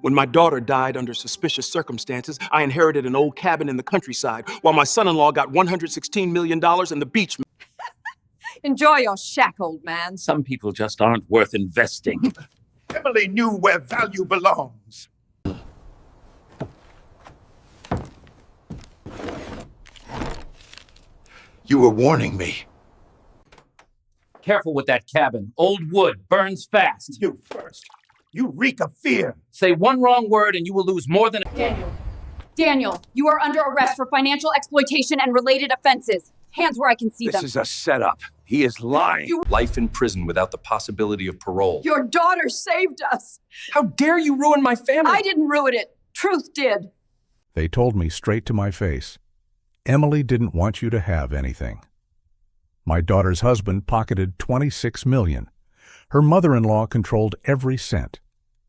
When my daughter died under suspicious circumstances, I inherited an old cabin in the countryside, while my son-in-law got $116 million and the beach. Enjoy your shack, old man. Some people just aren't worth investing. Emily knew where value belongs. You were warning me. Careful with that cabin. Old wood burns fast. You first. You reek of fear. Say one wrong word and you will lose more than... Daniel, you are under arrest for financial exploitation and related offenses. Hands where I can see them. This is a setup. He is lying. Life in prison without the possibility of parole. Your daughter saved us. How dare you ruin my family? I didn't ruin it. Truth did. They told me straight to my face, Emily didn't want you to have anything. My daughter's husband pocketed $26 million. Her mother-in-law controlled every cent.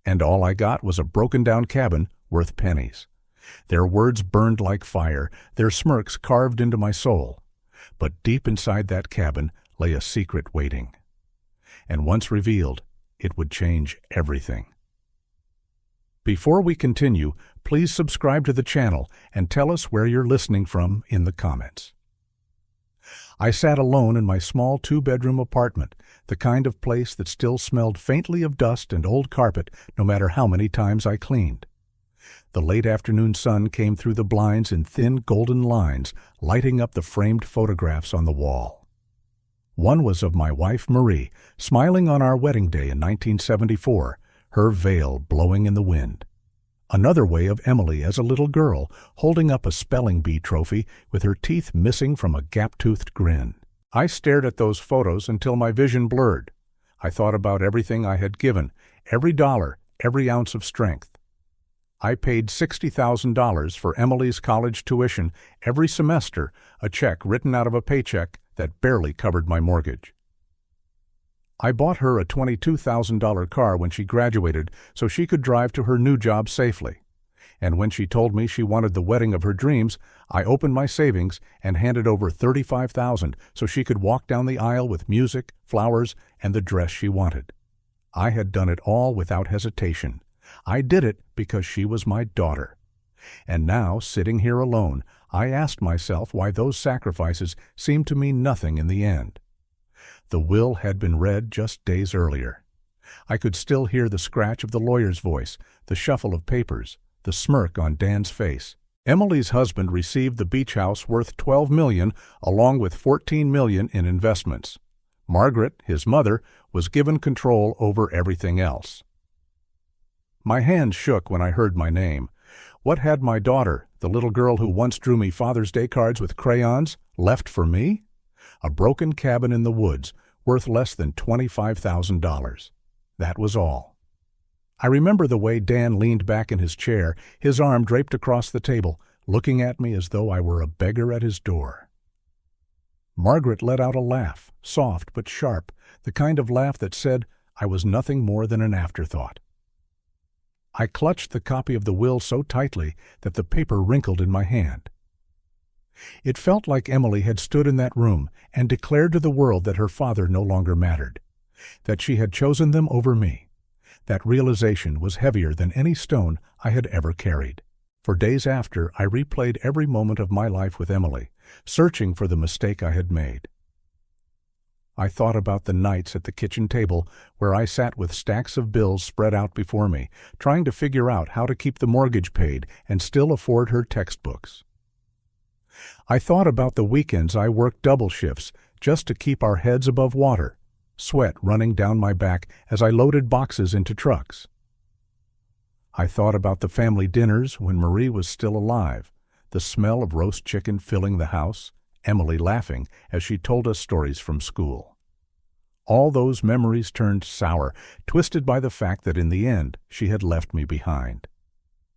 And all I got was a broken-down cabin worth pennies. Their words burned like fire, their smirks carved into my soul. But deep inside that cabin lay a secret waiting. And once revealed, it would change everything. Before we continue, please subscribe to the channel and tell us where you're listening from in the comments. I sat alone in my small two-bedroom apartment, the kind of place that still smelled faintly of dust and old carpet no matter how many times I cleaned. The late afternoon sun came through the blinds in thin golden lines, lighting up the framed photographs on the wall. One was of my wife Marie, smiling on our wedding day in 1974, her veil blowing in the wind. Another way of Emily as a little girl, holding up a spelling bee trophy with her teeth missing from a gap-toothed grin. I stared at those photos until my vision blurred. I thought about everything I had given, every dollar, every ounce of strength. I paid $60,000 for Emily's college tuition every semester, a check written out of a paycheck that barely covered my mortgage. I bought her a $22,000 car when she graduated so she could drive to her new job safely. And when she told me she wanted the wedding of her dreams, I opened my savings and handed over $35,000 so she could walk down the aisle with music, flowers, and the dress she wanted. I had done it all without hesitation. I did it because she was my daughter. And now, sitting here alone, I asked myself why those sacrifices seemed to mean nothing in the end. The will had been read just days earlier. I could still hear the scratch of the lawyer's voice, the shuffle of papers, the smirk on Dan's face. Emily's husband received the beach house worth $12 million, along with $14 million in investments. Margaret, his mother, was given control over everything else. My hand shook when I heard my name. What had my daughter, the little girl who once drew me Father's Day cards with crayons, left for me? A broken cabin in the woods, worth less than $25,000. That was all. I remember the way Dan leaned back in his chair, his arm draped across the table, looking at me as though I were a beggar at his door. Margaret let out a laugh, soft but sharp, the kind of laugh that said I was nothing more than an afterthought. I clutched the copy of the will so tightly that the paper wrinkled in my hand. It felt like Emily had stood in that room and declared to the world that her father no longer mattered, that she had chosen them over me. That realization was heavier than any stone I had ever carried. For days after, I replayed every moment of my life with Emily, searching for the mistake I had made. I thought about the nights at the kitchen table where I sat with stacks of bills spread out before me, trying to figure out how to keep the mortgage paid and still afford her textbooks. I thought about the weekends I worked double shifts just to keep our heads above water, sweat running down my back as I loaded boxes into trucks. I thought about the family dinners when Marie was still alive, the smell of roast chicken filling the house, Emily laughing as she told us stories from school. All those memories turned sour, twisted by the fact that in the end she had left me behind.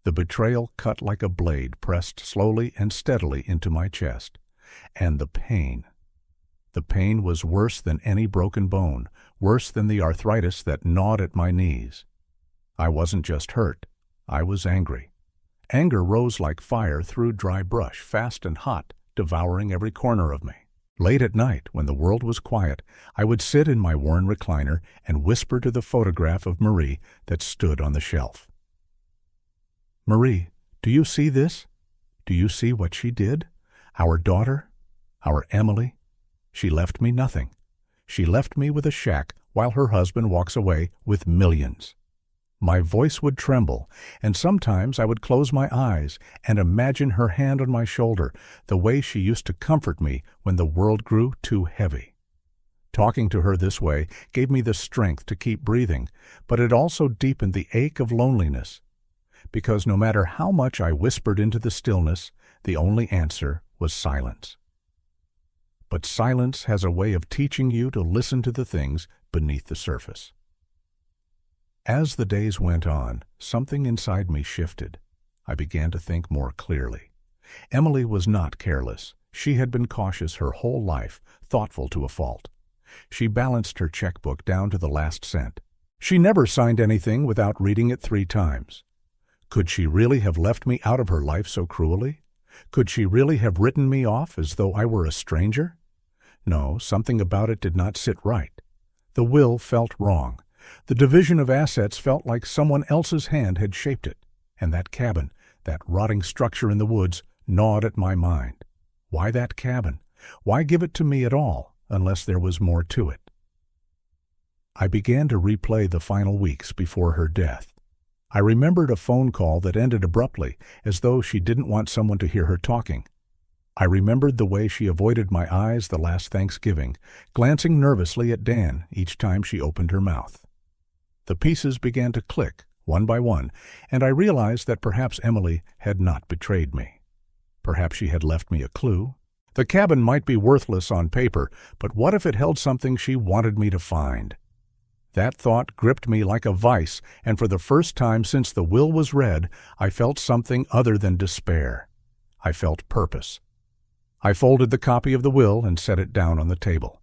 The betrayal cut like a blade pressed slowly and steadily into my chest. And the pain. The pain was worse than any broken bone, worse than the arthritis that gnawed at my knees. I wasn't just hurt. I was angry. Anger rose like fire through dry brush, fast and hot, devouring every corner of me. Late at night, when the world was quiet, I would sit in my worn recliner and whisper to the photograph of Marie that stood on the shelf. Marie, do you see this? Do you see what she did? Our daughter? Our Emily? She left me nothing. She left me with a shack while her husband walks away with millions. My voice would tremble, and sometimes I would close my eyes and imagine her hand on my shoulder, the way she used to comfort me when the world grew too heavy. Talking to her this way gave me the strength to keep breathing, but it also deepened the ache of loneliness. Because no matter how much I whispered into the stillness, the only answer was silence. But silence has a way of teaching you to listen to the things beneath the surface. As the days went on, something inside me shifted. I began to think more clearly. Emily was not careless. She had been cautious her whole life, thoughtful to a fault. She balanced her checkbook down to the last cent. She never signed anything without reading it 3 times. Could she really have left me out of her life so cruelly? Could she really have written me off as though I were a stranger? No, something about it did not sit right. The will felt wrong. The division of assets felt like someone else's hand had shaped it, and that cabin, that rotting structure in the woods, gnawed at my mind. Why that cabin? Why give it to me at all, unless there was more to it? I began to replay the final weeks before her death. I remembered a phone call that ended abruptly, as though she didn't want someone to hear her talking. I remembered the way she avoided my eyes the last Thanksgiving, glancing nervously at Dan each time she opened her mouth. The pieces began to click, one by one, and I realized that perhaps Emily had not betrayed me. Perhaps she had left me a clue. The cabin might be worthless on paper, but what if it held something she wanted me to find? That thought gripped me like a vice, and for the first time since the will was read, I felt something other than despair. I felt purpose. I folded the copy of the will and set it down on the table.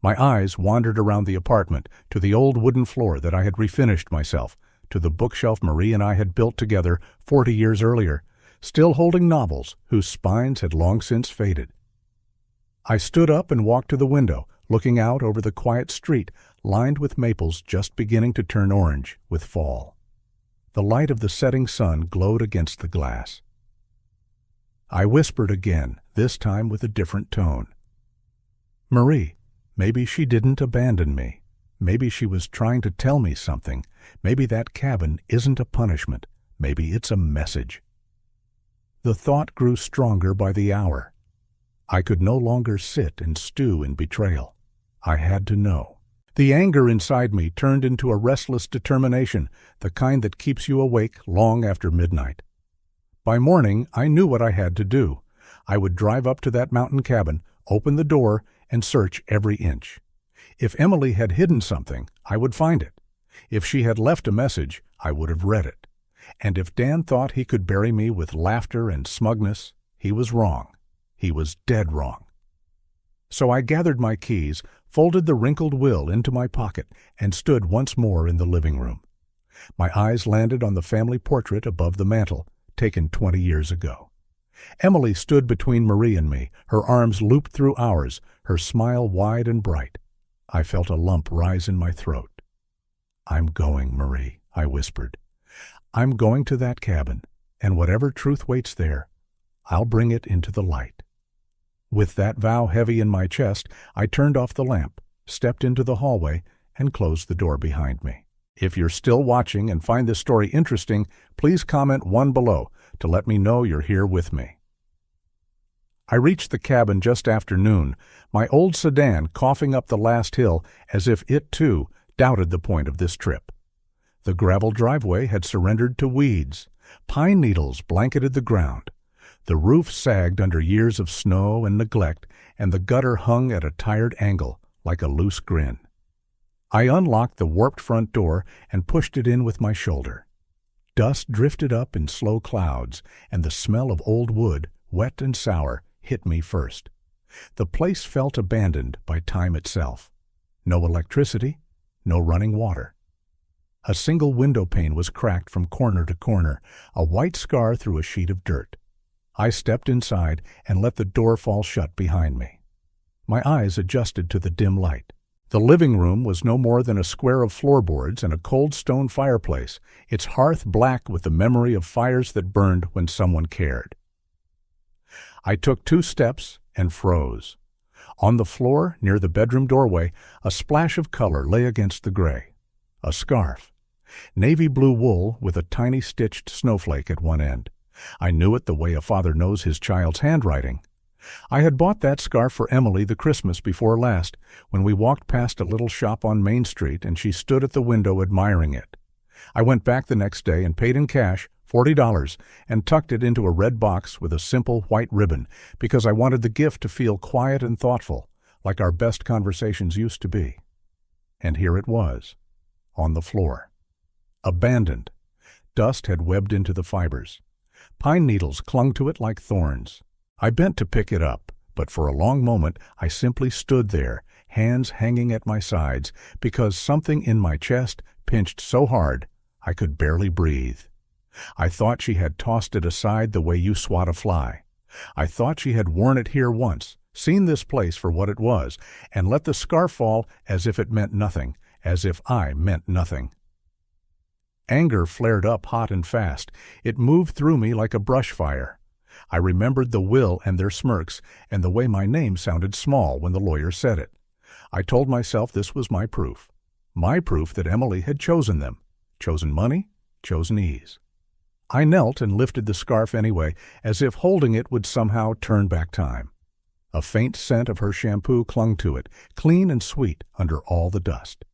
My eyes wandered around the apartment, to the old wooden floor that I had refinished myself, to the bookshelf Marie and I had built together 40 years earlier, still holding novels whose spines had long since faded. I stood up and walked to the window, looking out over the quiet street, lined with maples just beginning to turn orange with fall. The light of the setting sun glowed against the glass. I whispered again, this time with a different tone. Marie, maybe she didn't abandon me. Maybe she was trying to tell me something. Maybe that cabin isn't a punishment. Maybe it's a message. The thought grew stronger by the hour. I could no longer sit and stew in betrayal. I had to know. The anger inside me turned into a restless determination, the kind that keeps you awake long after midnight. By morning, I knew what I had to do. I would drive up to that mountain cabin, open the door, and search every inch. If Emily had hidden something, I would find it. If she had left a message, I would have read it. And if Dan thought he could bury me with laughter and smugness, he was wrong. He was dead wrong. So I gathered my keys, folded the wrinkled will into my pocket, and stood once more in the living room. My eyes landed on the family portrait above the mantel, taken 20 years ago. Emily stood between Marie and me, her arms looped through ours, her smile wide and bright. I felt a lump rise in my throat. "I'm going, Marie," I whispered. "I'm going to that cabin, and whatever truth waits there, I'll bring it into the light." With that vow heavy in my chest, I turned off the lamp, stepped into the hallway, and closed the door behind me. If you're still watching and find this story interesting, please comment 1 below to let me know you're here with me. I reached the cabin just after noon, my old sedan coughing up the last hill as if it, too, doubted the point of this trip. The gravel driveway had surrendered to weeds. Pine needles blanketed the ground. The roof sagged under years of snow and neglect, and the gutter hung at a tired angle like a loose grin. I unlocked the warped front door and pushed it in with my shoulder. Dust drifted up in slow clouds, and the smell of old wood, wet and sour, hit me first. The place felt abandoned by time itself. No electricity, no running water. A single window pane was cracked from corner to corner, a white scar through a sheet of dirt. I stepped inside and let the door fall shut behind me. My eyes adjusted to the dim light. The living room was no more than a square of floorboards and a cold stone fireplace, its hearth black with the memory of fires that burned when someone cared. I took 2 steps and froze. On the floor, near the bedroom doorway, a splash of color lay against the gray. A scarf. Navy blue wool with a tiny stitched snowflake at one end. I knew it the way a father knows his child's handwriting. I had bought that scarf for Emily the Christmas before last, when we walked past a little shop on Main Street and she stood at the window admiring it. I went back the next day and paid in cash $40 and tucked it into a red box with a simple white ribbon because I wanted the gift to feel quiet and thoughtful, like our best conversations used to be. And here it was, on the floor. Abandoned. Dust had webbed into the fibers. Pine needles clung to it like thorns. I bent to pick it up, but for a long moment I simply stood there, hands hanging at my sides, because something in my chest pinched so hard I could barely breathe. I thought she had tossed it aside the way you swat a fly. I thought she had worn it here once, seen this place for what it was, and let the scarf fall as if it meant nothing, as if I meant nothing. Anger flared up hot and fast. It moved through me like a brush fire. I remembered the will and their smirks, and the way my name sounded small when the lawyer said it. I told myself this was my proof that Emily had chosen them, chosen money, chosen ease. I knelt and lifted the scarf anyway, as if holding it would somehow turn back time. A faint scent of her shampoo clung to it, clean and sweet under all the dust.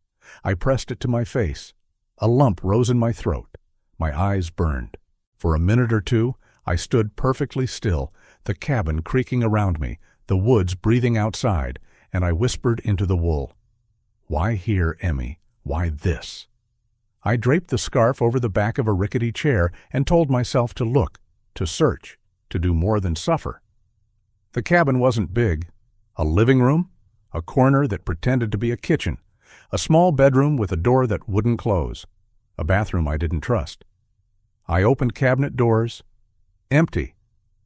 I pressed it to my face. A lump rose in my throat. My eyes burned. For a minute or two, I stood perfectly still, the cabin creaking around me, the woods breathing outside, and I whispered into the wool. Why here, Emmy? Why this? I draped the scarf over the back of a rickety chair and told myself to look, to search, to do more than suffer. The cabin wasn't big. A living room, a corner that pretended to be a kitchen, a small bedroom with a door that wouldn't close, a bathroom I didn't trust. I opened cabinet doors. Empty.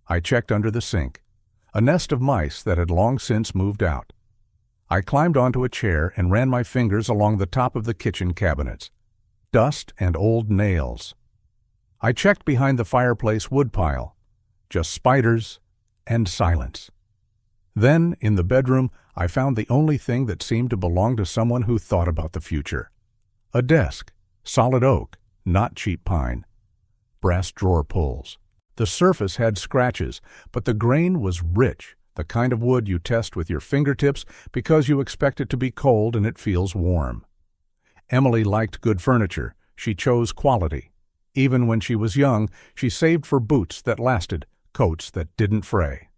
I checked under the sink. A nest of mice that had long since moved out. I climbed onto a chair and ran my fingers along the top of the kitchen cabinets. Dust and old nails. I checked behind the fireplace woodpile. Just spiders and silence. Then, in the bedroom, I found the only thing that seemed to belong to someone who thought about the future. A desk, solid oak, not cheap pine. Brass drawer pulls. The surface had scratches, but the grain was rich, the kind of wood you test with your fingertips because you expect it to be cold and it feels warm. Emily liked good furniture. She chose quality. Even when she was young, she saved for boots that lasted, coats that didn't fray.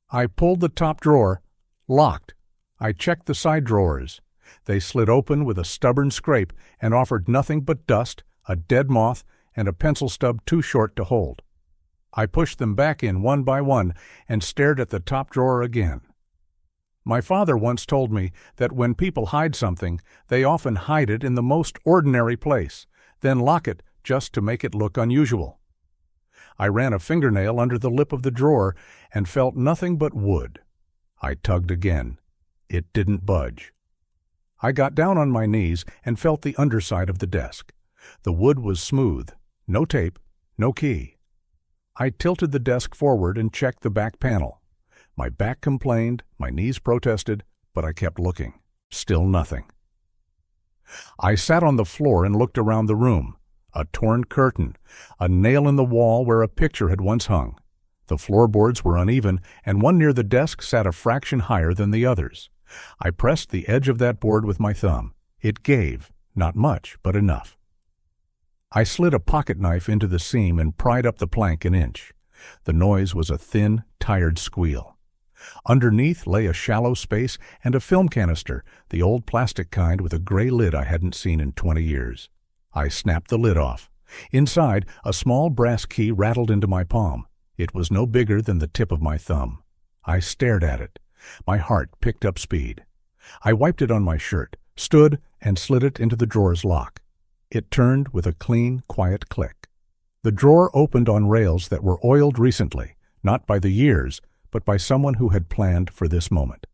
I pulled the top drawer. Locked. I checked the side drawers. They slid open with a stubborn scrape and offered nothing but dust, a dead moth, and a pencil stub too short to hold. I pushed them back in one by one and stared at the top drawer again. My father once told me that when people hide something, they often hide it in the most ordinary place, then lock it just to make it look unusual. I ran a fingernail under the lip of the drawer and felt nothing but wood. I tugged again. It didn't budge. I got down on my knees and felt the underside of the desk. The wood was smooth. No tape, no key. I tilted the desk forward and checked the back panel. My back complained, my knees protested, but I kept looking. Still nothing. I sat on the floor and looked around the room. A torn curtain, a nail in the wall where a picture had once hung. The floorboards were uneven, and one near the desk sat a fraction higher than the others. I pressed the edge of that board with my thumb. It gave, not much, but enough. I slid a pocket knife into the seam and pried up the plank an inch. The noise was a thin, tired squeal. Underneath lay a shallow space and a film canister, the old plastic kind with a gray lid I hadn't seen in 20 years. I snapped the lid off. Inside, a small brass key rattled into my palm. It was no bigger than the tip of my thumb. I stared at it. My heart picked up speed. I wiped it on my shirt, stood, and slid it into the drawer's lock. It turned with a clean, quiet click. The drawer opened on rails that were oiled recently, not by the years, but by someone who had planned for this moment.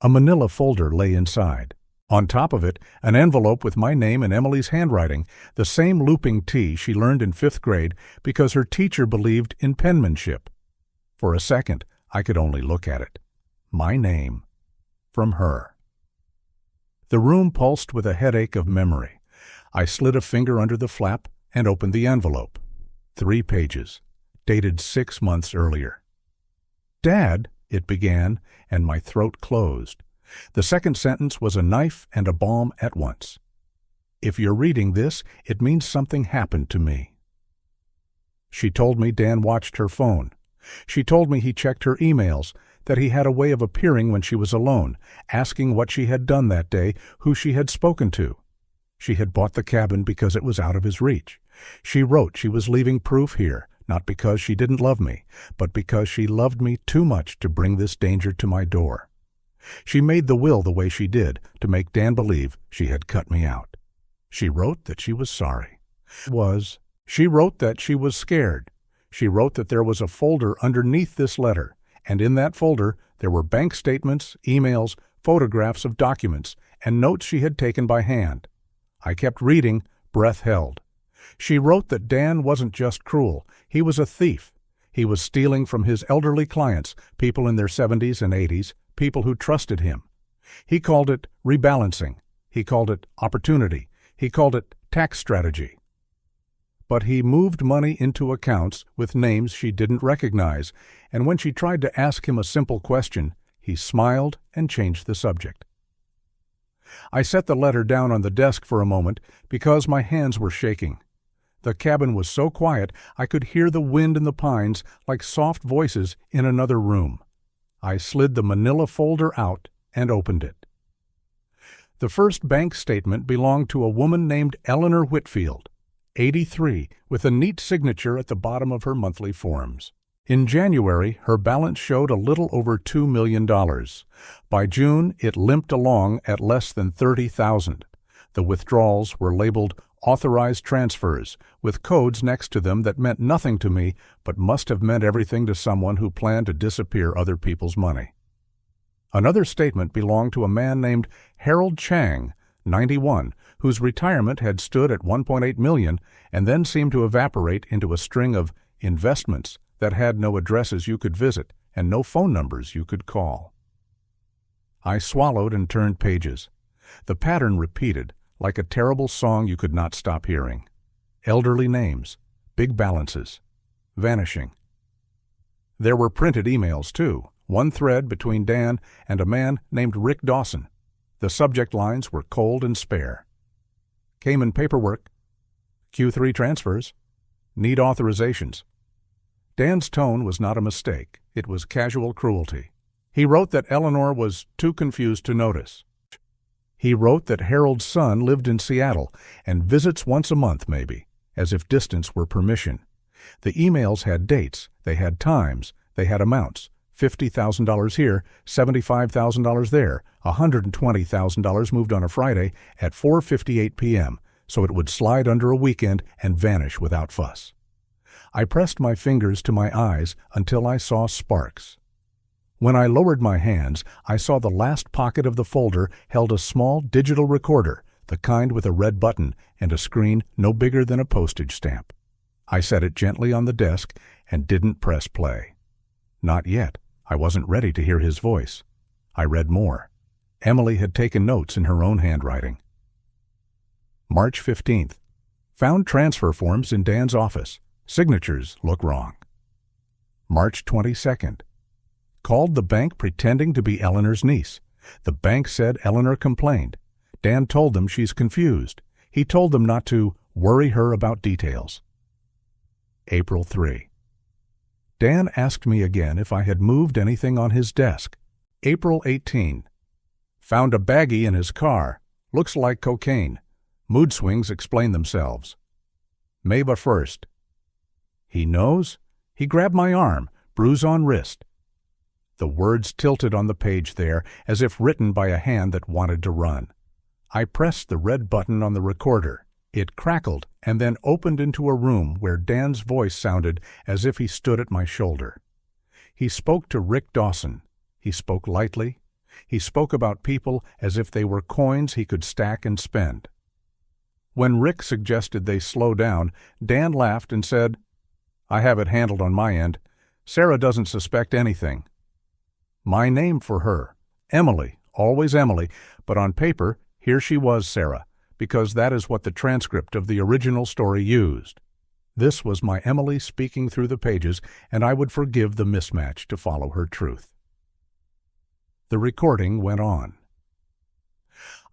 A manila folder lay inside. On top of it, an envelope with my name in Emily's handwriting, the same looping T she learned in 5th grade because her teacher believed in penmanship. For a second, I could only look at it. My name. From her. The room pulsed with a headache of memory. I slid a finger under the flap and opened the envelope. 3 pages, dated 6 months earlier. "Dad," it began, and my throat closed. The second sentence was a knife and a balm at once. If you're reading this, it means something happened to me. She told me Dan watched her phone. She told me he checked her emails, that he had a way of appearing when she was alone, asking what she had done that day, who she had spoken to. She had bought the cabin because it was out of his reach. She wrote she was leaving proof here, not because she didn't love me, but because she loved me too much to bring this danger to my door. She made the will the way she did to make Dan believe she had cut me out. She wrote that she was sorry. She wrote that she was scared. She wrote that there was a folder underneath this letter, and in that folder there were bank statements, emails, photographs of documents, and notes she had taken by hand. I kept reading, breath held. She wrote that Dan wasn't just cruel, he was a thief. He was stealing from his elderly clients, people in their 70s and 80s, people who trusted him. He called it rebalancing. He called it opportunity. He called it tax strategy. But he moved money into accounts with names she didn't recognize, and when she tried to ask him a simple question, he smiled and changed the subject. I set the letter down on the desk for a moment because my hands were shaking. The cabin was so quiet I could hear the wind in the pines like soft voices in another room. I slid the manila folder out and opened it. The first bank statement belonged to a woman named Eleanor Whitfield, 83, with a neat signature at the bottom of her monthly forms. In January, her balance showed a little over $2 million. By June, it limped along at less than $30,000. The withdrawals were labeled authorized transfers, with codes next to them that meant nothing to me but must have meant everything to someone who planned to disappear other people's money. Another statement belonged to a man named Harold Chang, 91, whose retirement had stood at $1.8 million and then seemed to evaporate into a string of investments that had no addresses you could visit and no phone numbers you could call. I swallowed and turned pages. The pattern repeated, like a terrible song you could not stop hearing. Elderly names, big balances, vanishing. There were printed emails, too, one thread between Dan and a man named Rick Dawson. The subject lines were cold and spare. Came in paperwork. Q3 transfers. Need authorizations. Dan's tone was not a mistake. It was casual cruelty. He wrote that Eleanor was too confused to notice. He wrote that Harold's son lived in Seattle and visits once a month, maybe, as if distance were permission. The emails had dates, they had times, they had amounts. $50,000 here, $75,000 there, $120,000 moved on a Friday at 4:58 p.m., so it would slide under a weekend and vanish without fuss. I pressed my fingers to my eyes until I saw sparks. When I lowered my hands, I saw the last pocket of the folder held a small digital recorder, the kind with a red button and a screen no bigger than a postage stamp. I set it gently on the desk and didn't press play. Not yet. I wasn't ready to hear his voice. I read more. Emily had taken notes in her own handwriting. March 15th. Found transfer forms in Dan's office. Signatures look wrong. March 22nd. Called the bank pretending to be Eleanor's niece. The bank said Eleanor complained. Dan told them she's confused. He told them not to worry her about details. April 3. Dan asked me again if I had moved anything on his desk. April 18. Found a baggie in his car. Looks like cocaine. Mood swings explain themselves. May 1st. He knows? He grabbed my arm, bruise on wrist. The words tilted on the page there, as if written by a hand that wanted to run. I pressed the red button on the recorder. It crackled and then opened into a room where Dan's voice sounded as if he stood at my shoulder. He spoke to Rick Dawson. He spoke lightly. He spoke about people as if they were coins he could stack and spend. When Rick suggested they slow down, Dan laughed and said, "I have it handled on my end. Sarah doesn't suspect anything." My name for her, Emily, always Emily, but on paper, here she was Sarah, because that is what the transcript of the original story used. This was my Emily speaking through the pages, and I would forgive the mismatch to follow her truth. The recording went on.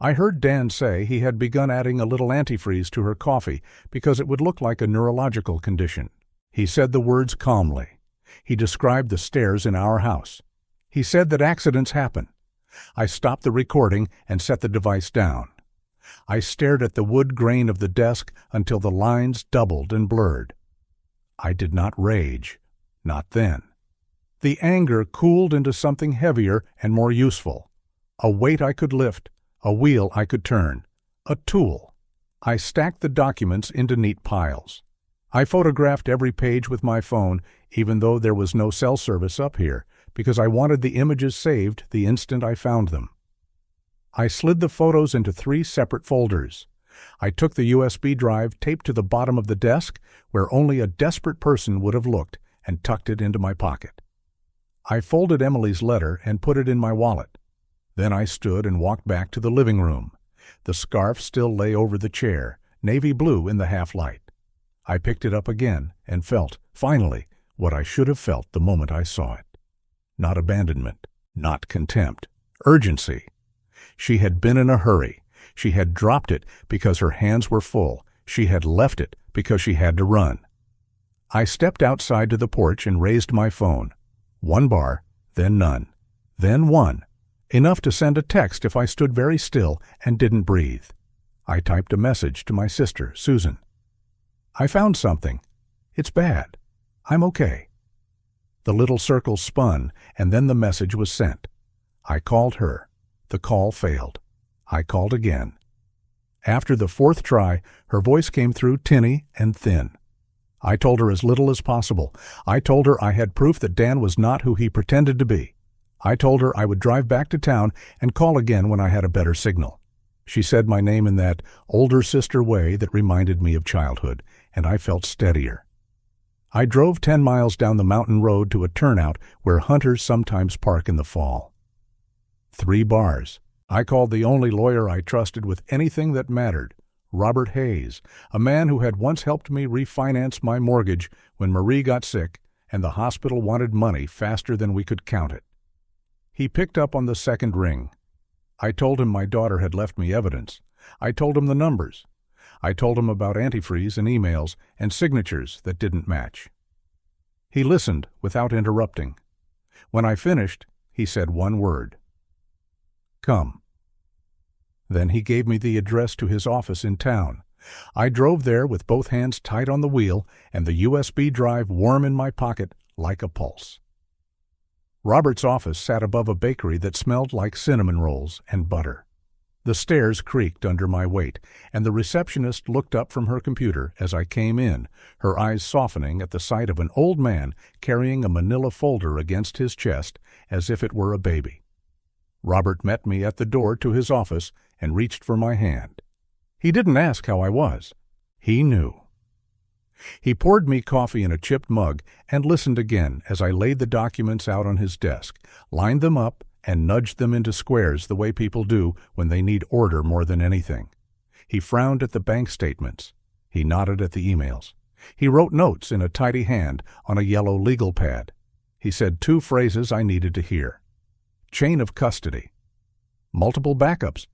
I heard Dan say he had begun adding a little antifreeze to her coffee because it would look like a neurological condition. He said the words calmly. He described the stairs in our house. He said that accidents happen. I stopped the recording and set the device down. I stared at the wood grain of the desk until the lines doubled and blurred. I did not rage. Not then. The anger cooled into something heavier and more useful. A weight I could lift, a wheel I could turn, a tool. I stacked the documents into neat piles. I photographed every page with my phone, even though there was no cell service up here, because I wanted the images saved the instant I found them. I slid the photos into 3 separate folders. I took the USB drive taped to the bottom of the desk, where only a desperate person would have looked, and tucked it into my pocket. I folded Emily's letter and put it in my wallet. Then I stood and walked back to the living room. The scarf still lay over the chair, navy blue in the half-light. I picked it up again and felt, finally, what I should have felt the moment I saw it. Not abandonment, not contempt, urgency. She had been in a hurry. She had dropped it because her hands were full. She had left it because she had to run. I stepped outside to the porch and raised my phone. 1 bar, then none, then 1. Enough to send a text if I stood very still and didn't breathe. I typed a message to my sister, Susan. "I found something. It's bad. I'm okay." The little circle spun, and then the message was sent. I called her. The call failed. I called again. After the 4th try, her voice came through tinny and thin. I told her as little as possible. I told her I had proof that Dan was not who he pretended to be. I told her I would drive back to town and call again when I had a better signal. She said my name in that older sister way that reminded me of childhood, and I felt steadier. I drove 10 miles down the mountain road to a turnout where hunters sometimes park in the fall. 3 bars. I called the only lawyer I trusted with anything that mattered, Robert Hayes, a man who had once helped me refinance my mortgage when Marie got sick and the hospital wanted money faster than we could count it. He picked up on the 2nd ring. I told him my daughter had left me evidence. I told him the numbers. I told him about antifreeze and emails and signatures that didn't match. He listened without interrupting. When I finished, he said 1 word. "Come." Then he gave me the address to his office in town. I drove there with both hands tight on the wheel and the USB drive warm in my pocket like a pulse. Robert's office sat above a bakery that smelled like cinnamon rolls and butter. The stairs creaked under my weight, and the receptionist looked up from her computer as I came in, her eyes softening at the sight of an old man carrying a manila folder against his chest as if it were a baby. Robert met me at the door to his office and reached for my hand. He didn't ask how I was. He knew. He poured me coffee in a chipped mug and listened again as I laid the documents out on his desk, lined them up, and nudged them into squares the way people do when they need order more than anything. He frowned at the bank statements. He nodded at the emails. He wrote notes in a tidy hand on a yellow legal pad. He said 2 phrases I needed to hear. Chain of custody. Multiple backups.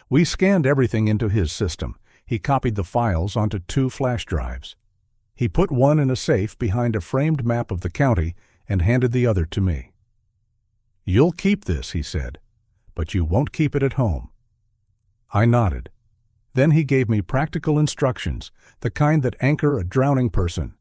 We scanned everything into his system. He copied the files onto 2 flash drives. He put one in a safe behind a framed map of the county and handed the other to me. "You'll keep this," he said, "but you won't keep it at home." I nodded. Then he gave me practical instructions, the kind that anchor a drowning person.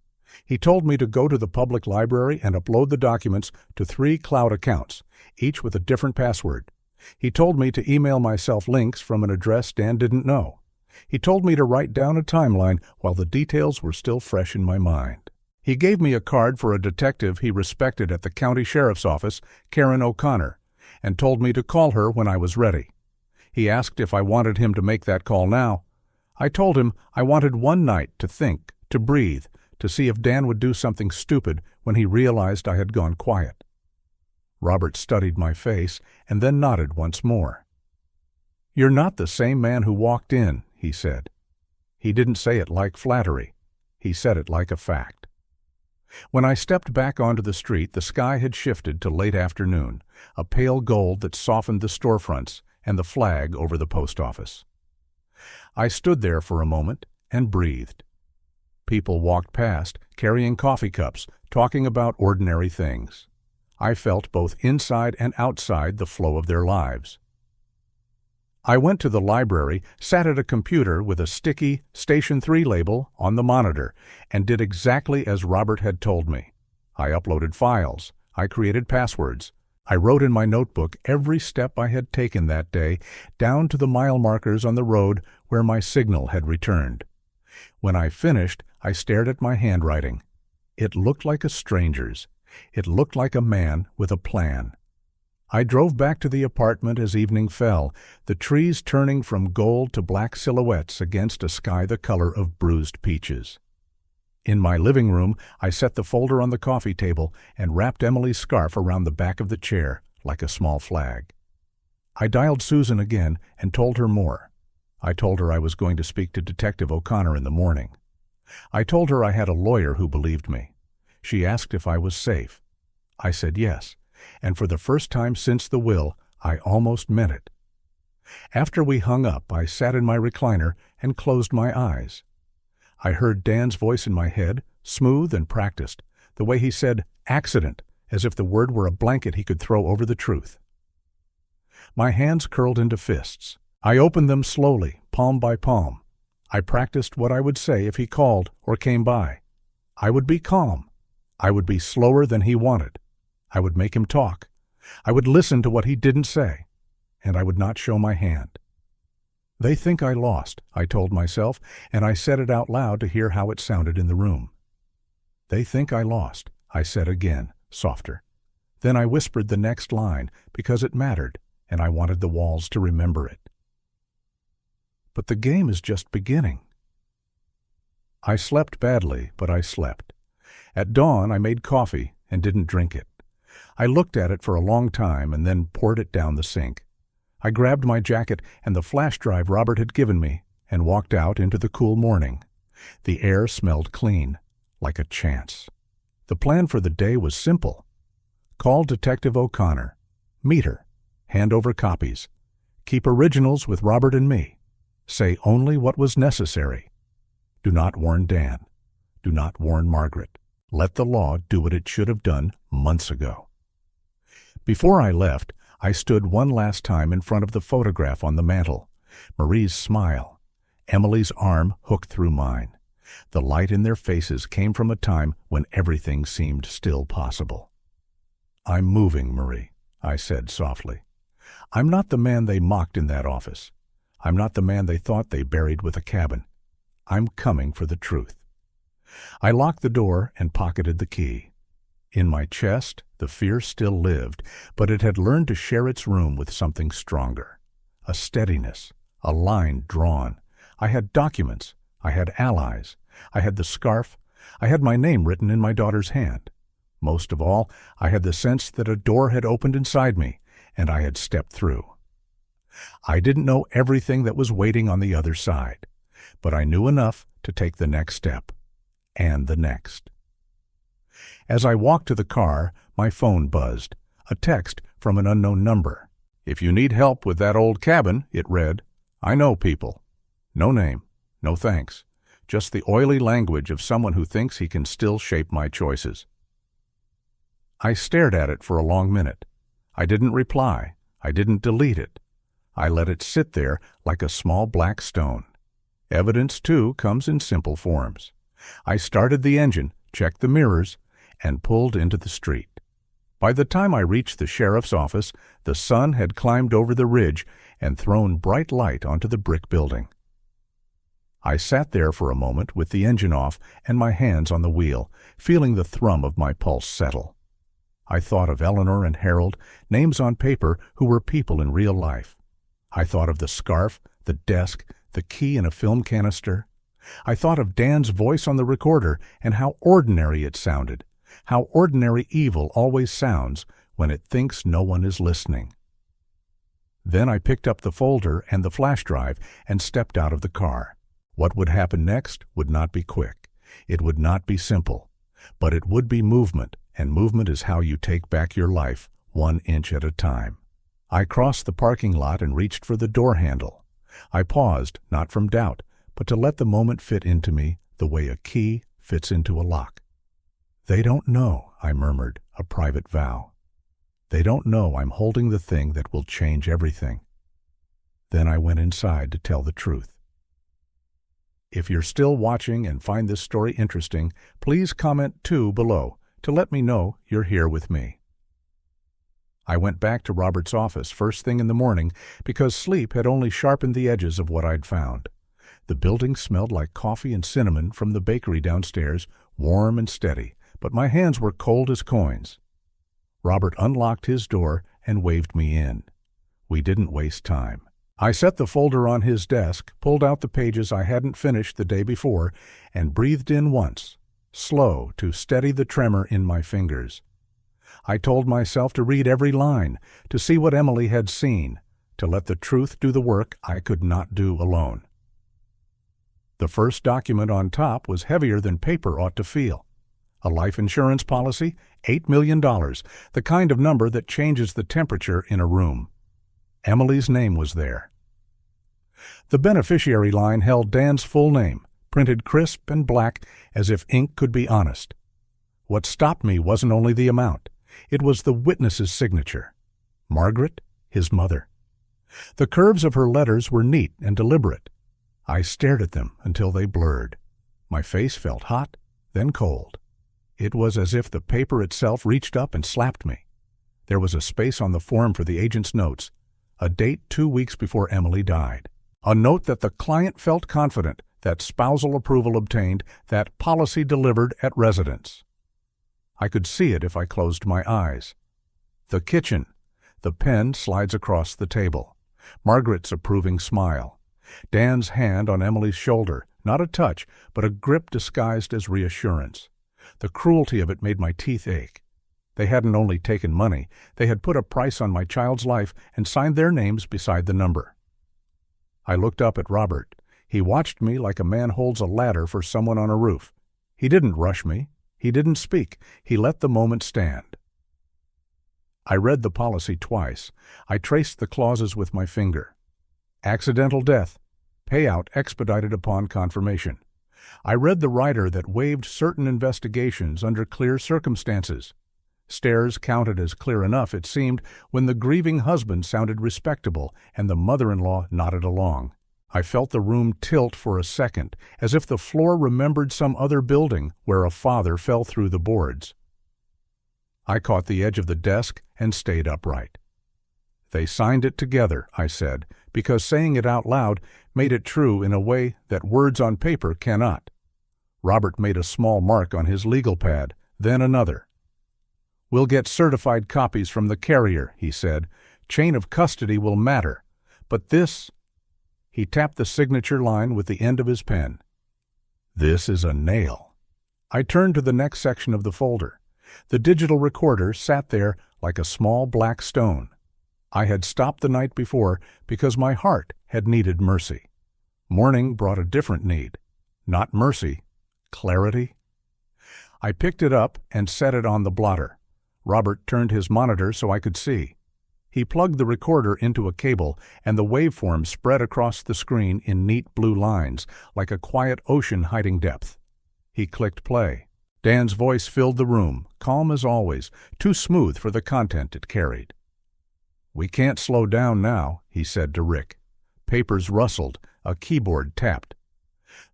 He told me to go to the public library and upload the documents to 3 cloud accounts, each with a different password. He told me to email myself links from an address Dan didn't know. He told me to write down a timeline while the details were still fresh in my mind. He gave me a card for a detective he respected at the county sheriff's office, Karen O'Connor, and told me to call her when I was ready. He asked if I wanted him to make that call now. I told him I wanted one night to think, to breathe, to see if Dan would do something stupid when he realized I had gone quiet. Robert studied my face and then nodded once more. "You're not the same man who walked in," he said. He didn't say it like flattery. He said it like a fact. When I stepped back onto the street, the sky had shifted to late afternoon, a pale gold that softened the storefronts and the flag over the post office. I stood there for a moment and breathed. People walked past, carrying coffee cups, talking about ordinary things. I felt both inside and outside the flow of their lives. I went to the library, sat at a computer with a sticky Station 3 label on the monitor, and did exactly as Robert had told me. I uploaded files. I created passwords. I wrote in my notebook every step I had taken that day, down to the mile markers on the road where my signal had returned. When I finished, I stared at my handwriting. It looked like a stranger's. It looked like a man with a plan. I drove back to the apartment as evening fell, the trees turning from gold to black silhouettes against a sky the color of bruised peaches. In my living room, I set the folder on the coffee table and wrapped Emily's scarf around the back of the chair like a small flag. I dialed Susan again and told her more. I told her I was going to speak to Detective O'Connor in the morning. I told her I had a lawyer who believed me. She asked if I was safe. I said yes, and for the first time since the will, I almost meant it. After we hung up, I sat in my recliner and closed my eyes. I heard Dan's voice in my head, smooth and practiced, the way he said accident, as if the word were a blanket he could throw over the truth. My hands curled into fists. I opened them slowly, palm by palm. I practiced what I would say if he called or came by. I would be calm. I would be slower than he wanted. I would make him talk. I would listen to what he didn't say, and I would not show my hand. They think I lost, I told myself, and I said it out loud to hear how it sounded in the room. They think I lost, I said again, softer. Then I whispered the next line because it mattered, and I wanted the walls to remember it. But the game is just beginning. I slept badly, but I slept. At dawn, I made coffee and didn't drink it. I looked at it for a long time and then poured it down the sink. I grabbed my jacket and the flash drive Robert had given me and walked out into the cool morning. The air smelled clean, like a chance. The plan for the day was simple. Call Detective O'Connor. Meet her. Hand over copies. Keep originals with Robert and me. Say only what was necessary. Do not warn Dan. Do not warn Margaret. Let the law do what it should have done months ago. Before I left, I stood one last time in front of the photograph on the mantel. Marie's smile. Emily's arm hooked through mine. The light in their faces came from a time when everything seemed still possible. "I'm moving, Marie," I said softly. "I'm not the man they mocked in that office. I'm not the man they thought they buried with a cabin. I'm coming for the truth." I locked the door and pocketed the key. In my chest, the fear still lived, but it had learned to share its room with something stronger. A steadiness, a line drawn. I had documents. I had allies. I had the scarf. I had my name written in my daughter's hand. Most of all, I had the sense that a door had opened inside me, and I had stepped through. I didn't know everything that was waiting on the other side, but I knew enough to take the next step. And the next. As I walked to the car, my phone buzzed. A text from an unknown number. "If you need help with that old cabin," it read, "I know people." No name, no thanks. Just the oily language of someone who thinks he can still shape my choices. I stared at it for a long minute. I didn't reply. I didn't delete it. I let it sit there like a small black stone. Evidence, too, comes in simple forms. I started the engine, checked the mirrors, and pulled into the street. By the time I reached the sheriff's office, the sun had climbed over the ridge and thrown bright light onto the brick building. I sat there for a moment with the engine off and my hands on the wheel, feeling the thrum of my pulse settle. I thought of Eleanor and Harold, names on paper who were people in real life. I thought of the scarf, the desk, the key in a film canister. I thought of Dan's voice on the recorder and how ordinary it sounded, how ordinary evil always sounds when it thinks no one is listening. Then I picked up the folder and the flash drive and stepped out of the car. What would happen next would not be quick. It would not be simple. But it would be movement, and movement is how you take back your life 1 inch at a time. I crossed the parking lot and reached for the door handle. I paused, not from doubt, but to let the moment fit into me the way a key fits into a lock. They don't know, I murmured, a private vow. They don't know I'm holding the thing that will change everything. Then I went inside to tell the truth. If you're still watching and find this story interesting, please comment 2 below to let me know you're here with me. I went back to Robert's office first thing in the morning because sleep had only sharpened the edges of what I'd found. The building smelled like coffee and cinnamon from the bakery downstairs, warm and steady, but my hands were cold as coins. Robert unlocked his door and waved me in. We didn't waste time. I set the folder on his desk, pulled out the pages I hadn't finished the day before, and breathed in once, slow to steady the tremor in my fingers. I told myself to read every line, to see what Emily had seen, to let the truth do the work I could not do alone. The first document on top was heavier than paper ought to feel. A life insurance policy, $8 million, the kind of number that changes the temperature in a room. Emily's name was there. The beneficiary line held Dan's full name, printed crisp and black as if ink could be honest. What stopped me wasn't only the amount. It was the witness's signature. Margaret, his mother. The curves of her letters were neat and deliberate. I stared at them until they blurred. My face felt hot, then cold. It was as if the paper itself reached up and slapped me. There was a space on the form for the agent's notes, a date 2 weeks before Emily died. A note that the client felt confident, that spousal approval obtained, that policy delivered at residence. I could see it if I closed my eyes. The kitchen. The pen slides across the table. Margaret's approving smile. Dan's hand on Emily's shoulder, not a touch, but a grip disguised as reassurance. The cruelty of it made my teeth ache. They hadn't only taken money, they had put a price on my child's life and signed their names beside the number. I looked up at Robert. He watched me like a man holds a ladder for someone on a roof. He didn't rush me. He didn't speak. He let the moment stand. I read the policy twice. I traced the clauses with my finger. Accidental death. Payout expedited upon confirmation. I read the rider that waived certain investigations under clear circumstances. Stairs counted as clear enough, it seemed, when the grieving husband sounded respectable and the mother-in-law nodded along. I felt the room tilt for a second, as if the floor remembered some other building where a father fell through the boards. I caught the edge of the desk and stayed upright. They signed it together, I said, because saying it out loud made it true in a way that words on paper cannot. Robert made a small mark on his legal pad, then another. "We'll get certified copies from the carrier," he said. "Chain of custody will matter. But this—" He tapped the signature line with the end of his pen. "This is a nail." I turned to the next section of the folder. The digital recorder sat there like a small black stone. I had stopped the night before because my heart had needed mercy. Morning brought a different need. Not mercy, clarity. I picked it up and set it on the blotter. Robert turned his monitor so I could see. He plugged the recorder into a cable, and the waveform spread across the screen in neat blue lines, like a quiet ocean hiding depth. He clicked play. Dan's voice filled the room, calm as always, too smooth for the content it carried. "We can't slow down now," he said to Rick. Papers rustled, a keyboard tapped.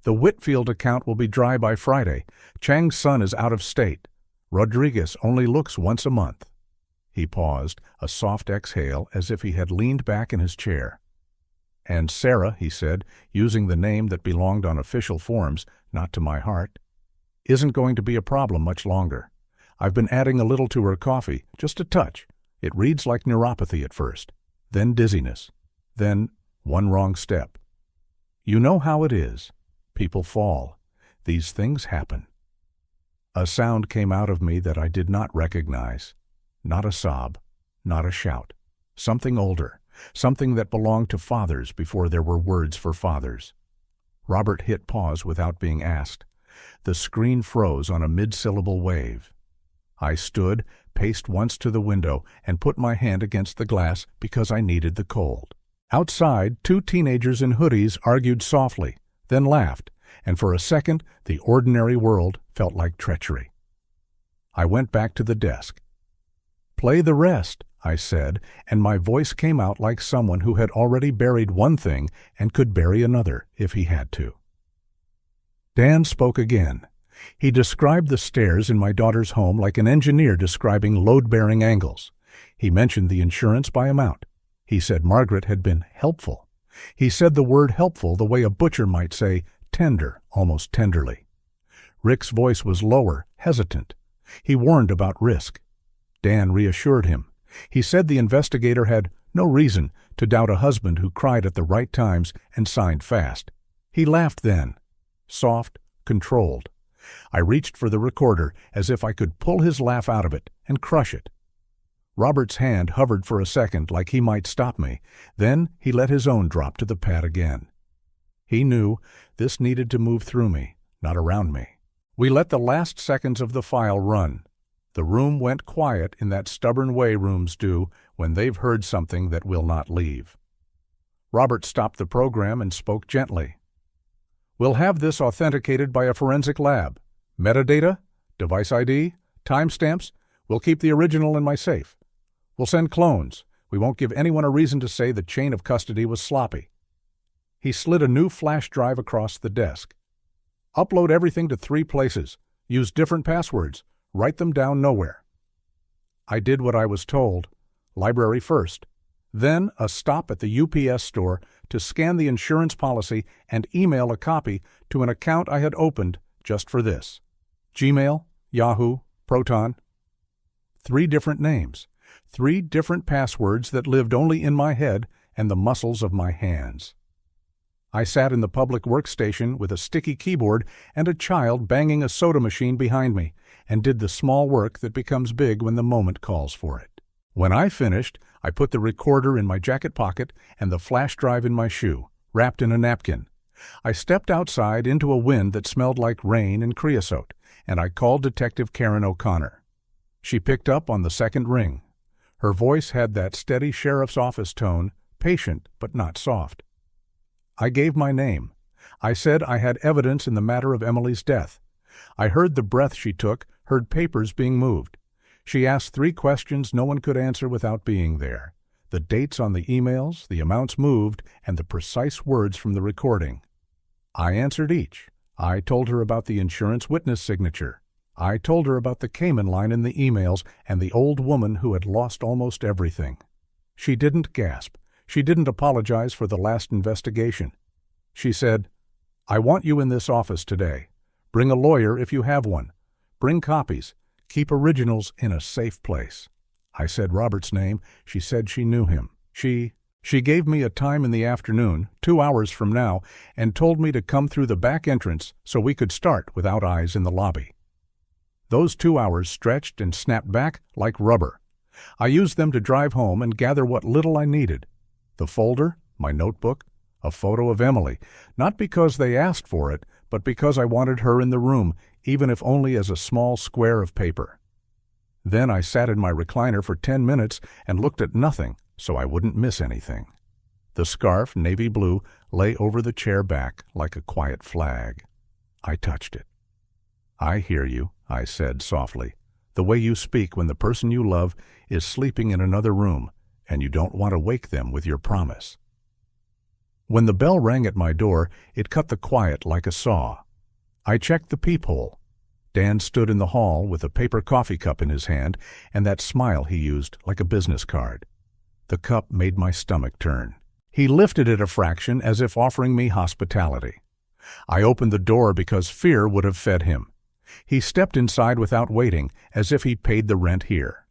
"The Whitfield account will be dry by Friday. Chang's son is out of state. Rodriguez only looks once a month." He paused, a soft exhale as if he had leaned back in his chair. "And Sarah," he said, using the name that belonged on official forms, not to my heart, "isn't going to be a problem much longer. I've been adding a little to her coffee, just a touch. It reads like neuropathy at first, then dizziness, then one wrong step. You know how it is. People fall. These things happen. A sound came out of me that I did not recognize. Not a sob, not a shout. Something older, something that belonged to fathers before there were words for fathers. Robert hit pause without being asked. The screen froze on a mid-syllable wave. I stood, paced once to the window, and put my hand against the glass because I needed the cold. Outside, two teenagers in hoodies argued softly, then laughed, and for a second the ordinary world felt like treachery. I went back to the desk. "Play the rest," I said, and my voice came out like someone who had already buried one thing and could bury another if he had to. Dan spoke again. He described the stairs in my daughter's home like an engineer describing load-bearing angles. He mentioned the insurance by amount. He said Margaret had been helpful. He said the word helpful the way a butcher might say tender, almost tenderly. Rick's voice was lower, hesitant. He warned about risk. Dan reassured him. He said the investigator had no reason to doubt a husband who cried at the right times and signed fast. He laughed then, soft, controlled. I reached for the recorder as if I could pull his laugh out of it and crush it. Robert's hand hovered for a second like he might stop me. Then he let his own drop to the pad again. He knew this needed to move through me, not around me. We let the last seconds of the file run. The room went quiet in that stubborn way rooms do when they've heard something that will not leave. Robert stopped the program and spoke gently. "We'll have this authenticated by a forensic lab. Metadata, device ID, timestamps. We'll keep the original in my safe. We'll send clones. We won't give anyone a reason to say the chain of custody was sloppy." He slid a new flash drive across the desk. "Upload everything to 3 places. Use different passwords. Write them down nowhere." I did what I was told. Library first. Then a stop at the UPS store to scan the insurance policy and email a copy to an account I had opened just for this. Gmail, Yahoo, Proton. 3 different names. 3 different passwords that lived only in my head and the muscles of my hands. I sat in the public workstation with a sticky keyboard and a child banging a soda machine behind me, and did the small work that becomes big when the moment calls for it. When I finished, I put the recorder in my jacket pocket and the flash drive in my shoe, wrapped in a napkin. I stepped outside into a wind that smelled like rain and creosote, and I called Detective Karen O'Connor. She picked up on the second ring. Her voice had that steady sheriff's office tone, patient but not soft. I gave my name. I said I had evidence in the matter of Emily's death. I heard the breath she took, heard papers being moved. She asked 3 questions no one could answer without being there. The dates on the emails, the amounts moved, and the precise words from the recording. I answered each. I told her about the insurance witness signature. I told her about the Cayman line in the emails and the old woman who had lost almost everything. She didn't gasp. She didn't apologize for the last investigation. She said, "I want you in this office today. Bring a lawyer if you have one. Bring copies. Keep originals in a safe place." I said Robert's name. She said she knew him. She gave me a time in the afternoon, 2 hours from now, and told me to come through the back entrance so we could start without eyes in the lobby. Those 2 hours stretched and snapped back like rubber. I used them to drive home and gather what little I needed. The folder, my notebook, a photo of Emily, not because they asked for it, but because I wanted her in the room, even if only as a small square of paper. Then I sat in my recliner for 10 minutes and looked at nothing so I wouldn't miss anything. The scarf, navy blue, lay over the chair back like a quiet flag. I touched it. "I hear you," I said softly, "the way you speak when the person you love is sleeping in another room and you don't want to wake them with your promise." When the bell rang at my door, it cut the quiet like a saw. I checked the peephole. Dan stood in the hall with a paper coffee cup in his hand and that smile he used like a business card. The cup made my stomach turn. He lifted it a fraction as if offering me hospitality. I opened the door because fear would have fed him. He stepped inside without waiting, as if he'd paid the rent here.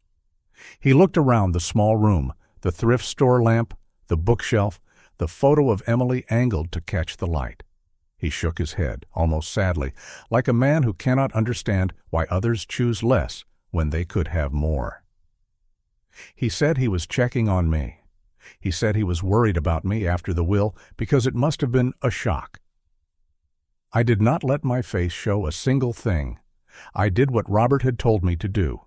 He looked around the small room, the thrift store lamp, the bookshelf, the photo of Emily angled to catch the light. He shook his head, almost sadly, like a man who cannot understand why others choose less when they could have more. He said he was checking on me. He said he was worried about me after the will because it must have been a shock. I did not let my face show a single thing. I did what Robert had told me to do.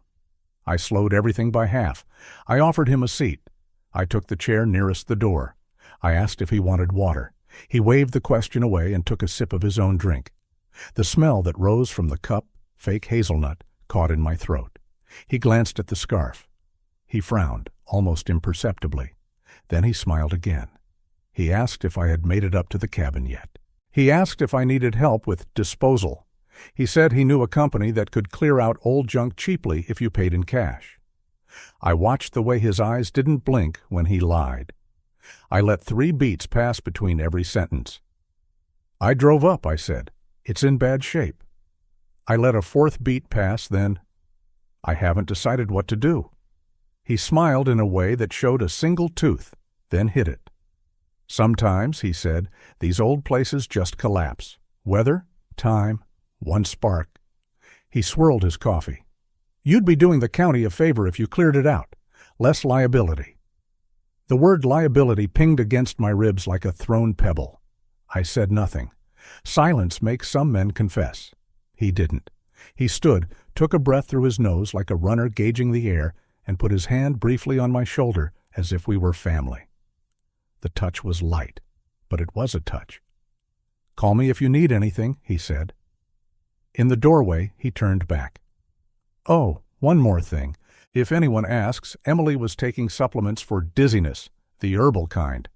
I slowed everything by half. I offered him a seat. I took the chair nearest the door. I asked if he wanted water. He waved the question away and took a sip of his own drink. The smell that rose from the cup, fake hazelnut, caught in my throat. He glanced at the scarf. He frowned, almost imperceptibly. Then he smiled again. He asked if I had made it up to the cabin yet. He asked if I needed help with disposal. He said he knew a company that could clear out old junk cheaply if you paid in cash. I watched the way his eyes didn't blink when he lied. I let 3 beats pass between every sentence. I drove up, I said. It's in bad shape. I let a 4th beat pass, then, I haven't decided what to do. He smiled in a way that showed a single tooth, then hid it. Sometimes, he said, these old places just collapse. Weather, time, one spark. He swirled his coffee. You'd be doing the county a favor if you cleared it out. Less liability. The word liability pinged against my ribs like a thrown pebble. I said nothing. Silence makes some men confess. He didn't. He stood, took a breath through his nose like a runner gauging the air, and put his hand briefly on my shoulder as if we were family. The touch was light, but it was a touch. Call me if you need anything, he said. In the doorway, he turned back. Oh, one more thing. If anyone asks, Emily was taking supplements for dizziness, the herbal kind.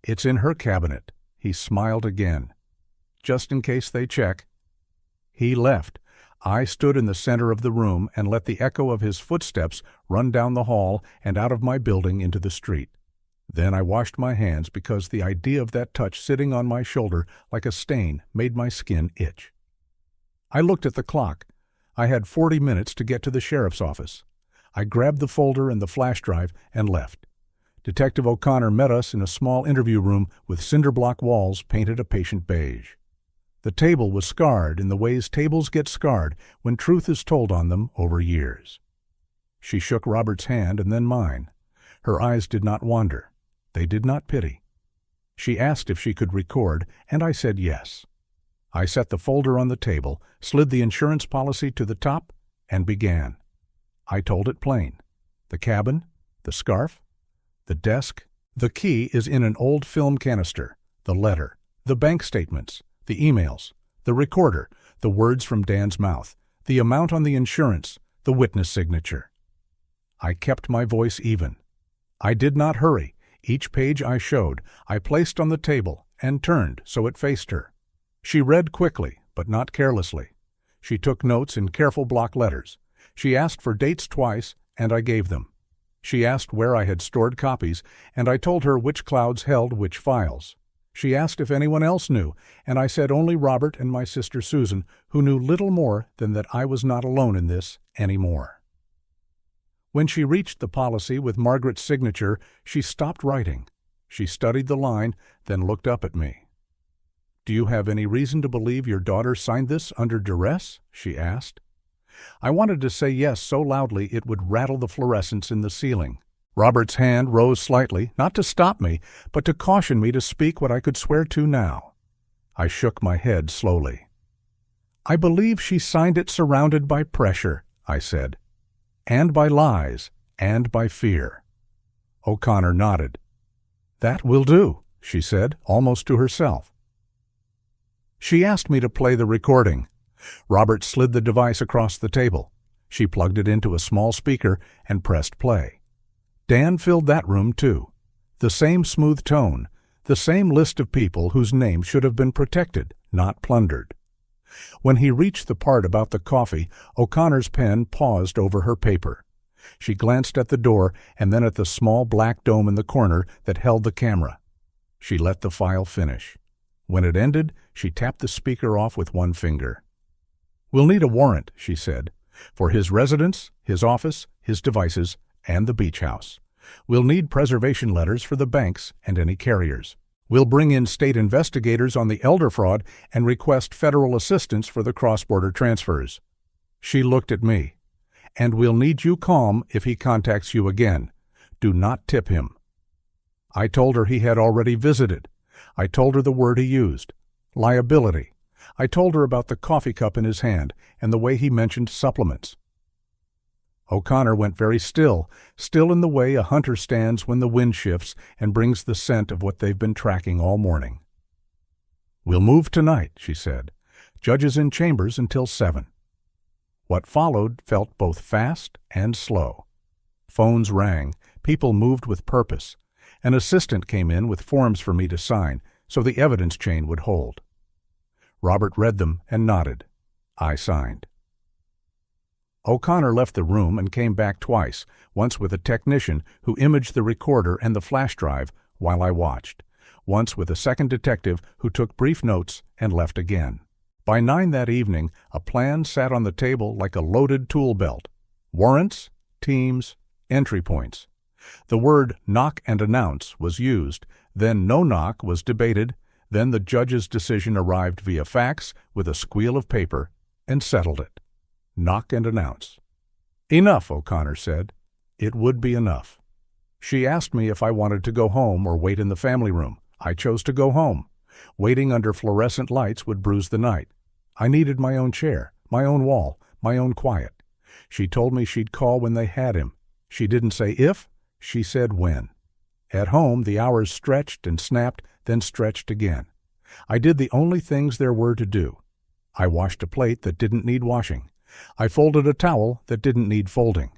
It's in her cabinet. He smiled again. Just in case they check. He left. I stood in the center of the room and let the echo of his footsteps run down the hall and out of my building into the street. Then I washed my hands because the idea of that touch sitting on my shoulder like a stain made my skin itch. I looked at the clock. I had 40 minutes to get to the sheriff's office. I grabbed the folder and the flash drive and left. Detective O'Connor met us in a small interview room with cinder block walls painted a patient beige. The table was scarred in the ways tables get scarred when truth is told on them over years. She shook Robert's hand and then mine. Her eyes did not wander. They did not pity. She asked if she could record, and I said yes. I set the folder on the table, slid the insurance policy to the top, and began. I told it plain. The cabin, the scarf, the desk. The key is in an old film canister, the letter, the bank statements, the emails, the recorder, the words from Dan's mouth, the amount on the insurance, the witness signature. I kept my voice even. I did not hurry. Each page I showed, I placed on the table and turned so it faced her. She read quickly, but not carelessly. She took notes in careful block letters. She asked for dates twice, and I gave them. She asked where I had stored copies, and I told her which clouds held which files. She asked if anyone else knew, and I said only Robert and my sister Susan, who knew little more than that I was not alone in this anymore. When she reached the policy with Margaret's signature, she stopped writing. She studied the line, then looked up at me. "Do you have any reason to believe your daughter signed this under duress?" she asked. I wanted to say yes so loudly it would rattle the fluorescents in the ceiling. Robert's hand rose slightly, not to stop me, but to caution me to speak what I could swear to now. I shook my head slowly. "I believe she signed it surrounded by pressure," I said, "and by lies, and by fear." O'Connor nodded. "That will do," she said, almost to herself. She asked me to play the recording. Robert slid the device across the table. She plugged it into a small speaker and pressed play. Dan filled that room too. The same smooth tone, the same list of people whose names should have been protected, not plundered. When he reached the part about the coffee, O'Connor's pen paused over her paper. She glanced at the door and then at the small black dome in the corner that held the camera. She let the file finish. When it ended, she tapped the speaker off with one finger. We'll need a warrant, she said, for his residence, his office, his devices, and the beach house. We'll need preservation letters for the banks and any carriers. We'll bring in state investigators on the elder fraud and request federal assistance for the cross-border transfers. She looked at me. And we'll need you calm if he contacts you again. Do not tip him. I told her he had already visited. I told her the word he used. Liability. I told her about the coffee cup in his hand and the way he mentioned supplements. O'Connor went very still in the way a hunter stands when the wind shifts and brings the scent of what they've been tracking all morning. We'll move tonight, she said. Judges in chambers until 7. What followed felt both fast and slow. Phones rang. People moved with purpose. An assistant came in with forms for me to sign so the evidence chain would hold. Robert read them and nodded. I signed. O'Connor left the room and came back twice, once with a technician who imaged the recorder and the flash drive while I watched, once with a second detective who took brief notes and left again. By 9 that evening, a plan sat on the table like a loaded tool belt. Warrants, teams, entry points. The word knock and announce was used, then no knock was debated, then the judge's decision arrived via fax with a squeal of paper and settled it. Knock and announce. Enough, O'Connor said. It would be enough. She asked me if I wanted to go home or wait in the family room. I chose to go home. Waiting under fluorescent lights would bruise the night. I needed my own chair, my own wall, my own quiet. She told me she'd call when they had him. She didn't say if, she said when. At home, the hours stretched and snapped, then stretched again. I did the only things there were to do. I washed a plate that didn't need washing. I folded a towel that didn't need folding.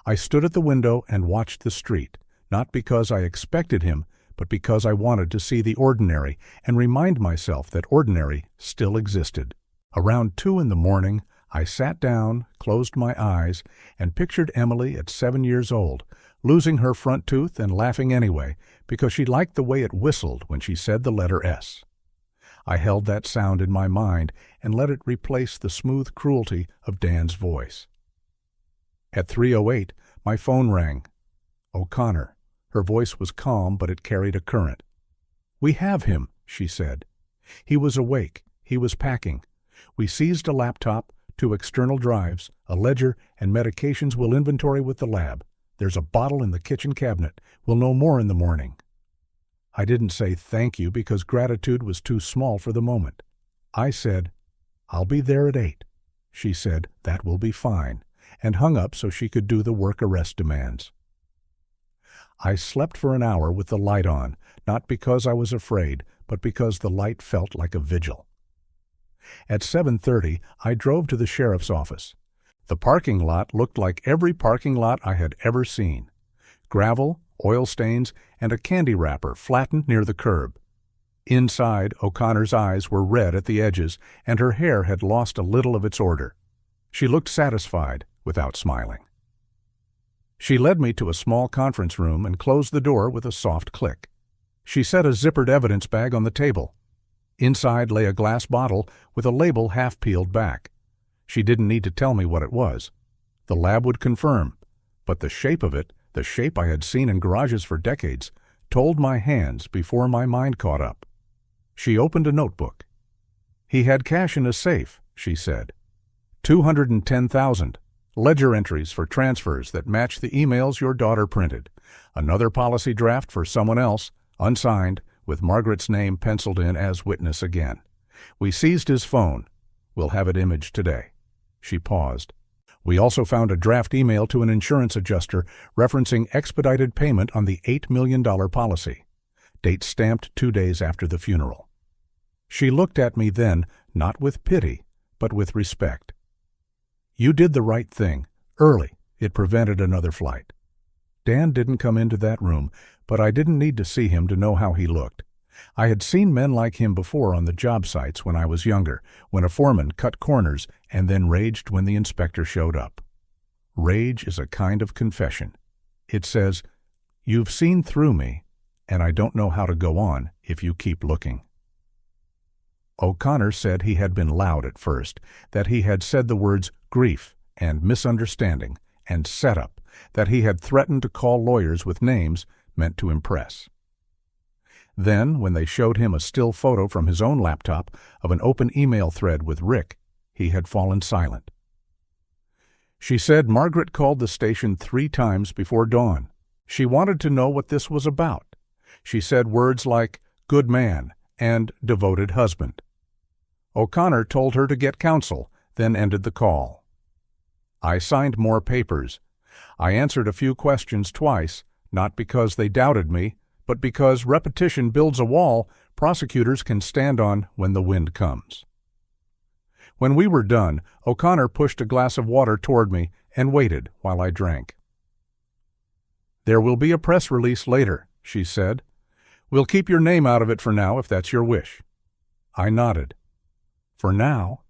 I stood at the window and watched the street, not because I expected him, but because I wanted to see the ordinary and remind myself that ordinary still existed. Around 2 in the morning, I sat down, closed my eyes, and pictured Emily at 7 years old, losing her front tooth and laughing anyway because she liked the way it whistled when she said the letter S. I held that sound in my mind and let it replace the smooth cruelty of Dan's voice. At 3:08, my phone rang. O'Connor. Her voice was calm, but it carried a current. "We have him," she said. He was awake. He was packing. We seized a laptop, 2 external drives, a ledger, and medications we'll inventory with the lab. There's a bottle in the kitchen cabinet. We'll know more in the morning. I didn't say thank you because gratitude was too small for the moment. I said, "I'll be there at 8. She said, "That will be fine," and hung up so she could do the work arrest demands. I slept for an hour with the light on, not because I was afraid, but because the light felt like a vigil. At 7:30, I drove to the sheriff's office. The parking lot looked like every parking lot I had ever seen. Gravel, oil stains, and a candy wrapper flattened near the curb. Inside, O'Connor's eyes were red at the edges, and her hair had lost a little of its order. She looked satisfied, without smiling. She led me to a small conference room and closed the door with a soft click. She set a zippered evidence bag on the table. Inside lay a glass bottle with a label half peeled back. She didn't need to tell me what it was. The lab would confirm, but the shape of it, the shape I had seen in garages for decades, told my hands before my mind caught up. She opened a notebook. "He had cash in a safe," she said. $210,000. Ledger entries for transfers that match the emails your daughter printed. Another policy draft for someone else, unsigned, with Margaret's name penciled in as witness again. We seized his phone. We'll have it imaged today. She paused. We also found a draft email to an insurance adjuster referencing expedited payment on the $8 million policy. Date stamped 2 days after the funeral. She looked at me then, not with pity, but with respect. "You did the right thing. Early. It prevented another flight." Dan didn't come into that room, but I didn't need to see him to know how he looked. I had seen men like him before on the job sites when I was younger, when a foreman cut corners and then raged when the inspector showed up. Rage is a kind of confession. It says, "You've seen through me, and I don't know how to go on if you keep looking." O'Connor said he had been loud at first, that he had said the words grief and misunderstanding and setup, that he had threatened to call lawyers with names meant to impress. Then, when they showed him a still photo from his own laptop of an open email thread with Rick, he had fallen silent. She said Margaret called the station 3 times before dawn. She wanted to know what this was about. She said words like good man and devoted husband. O'Connor told her to get counsel, then ended the call. I signed more papers. I answered a few questions twice, not because they doubted me, but because repetition builds a wall prosecutors can stand on when the wind comes. When we were done, O'Connor pushed a glass of water toward me and waited while I drank. "There will be a press release later," she said. "We'll keep your name out of it for now if that's your wish." I nodded. For now?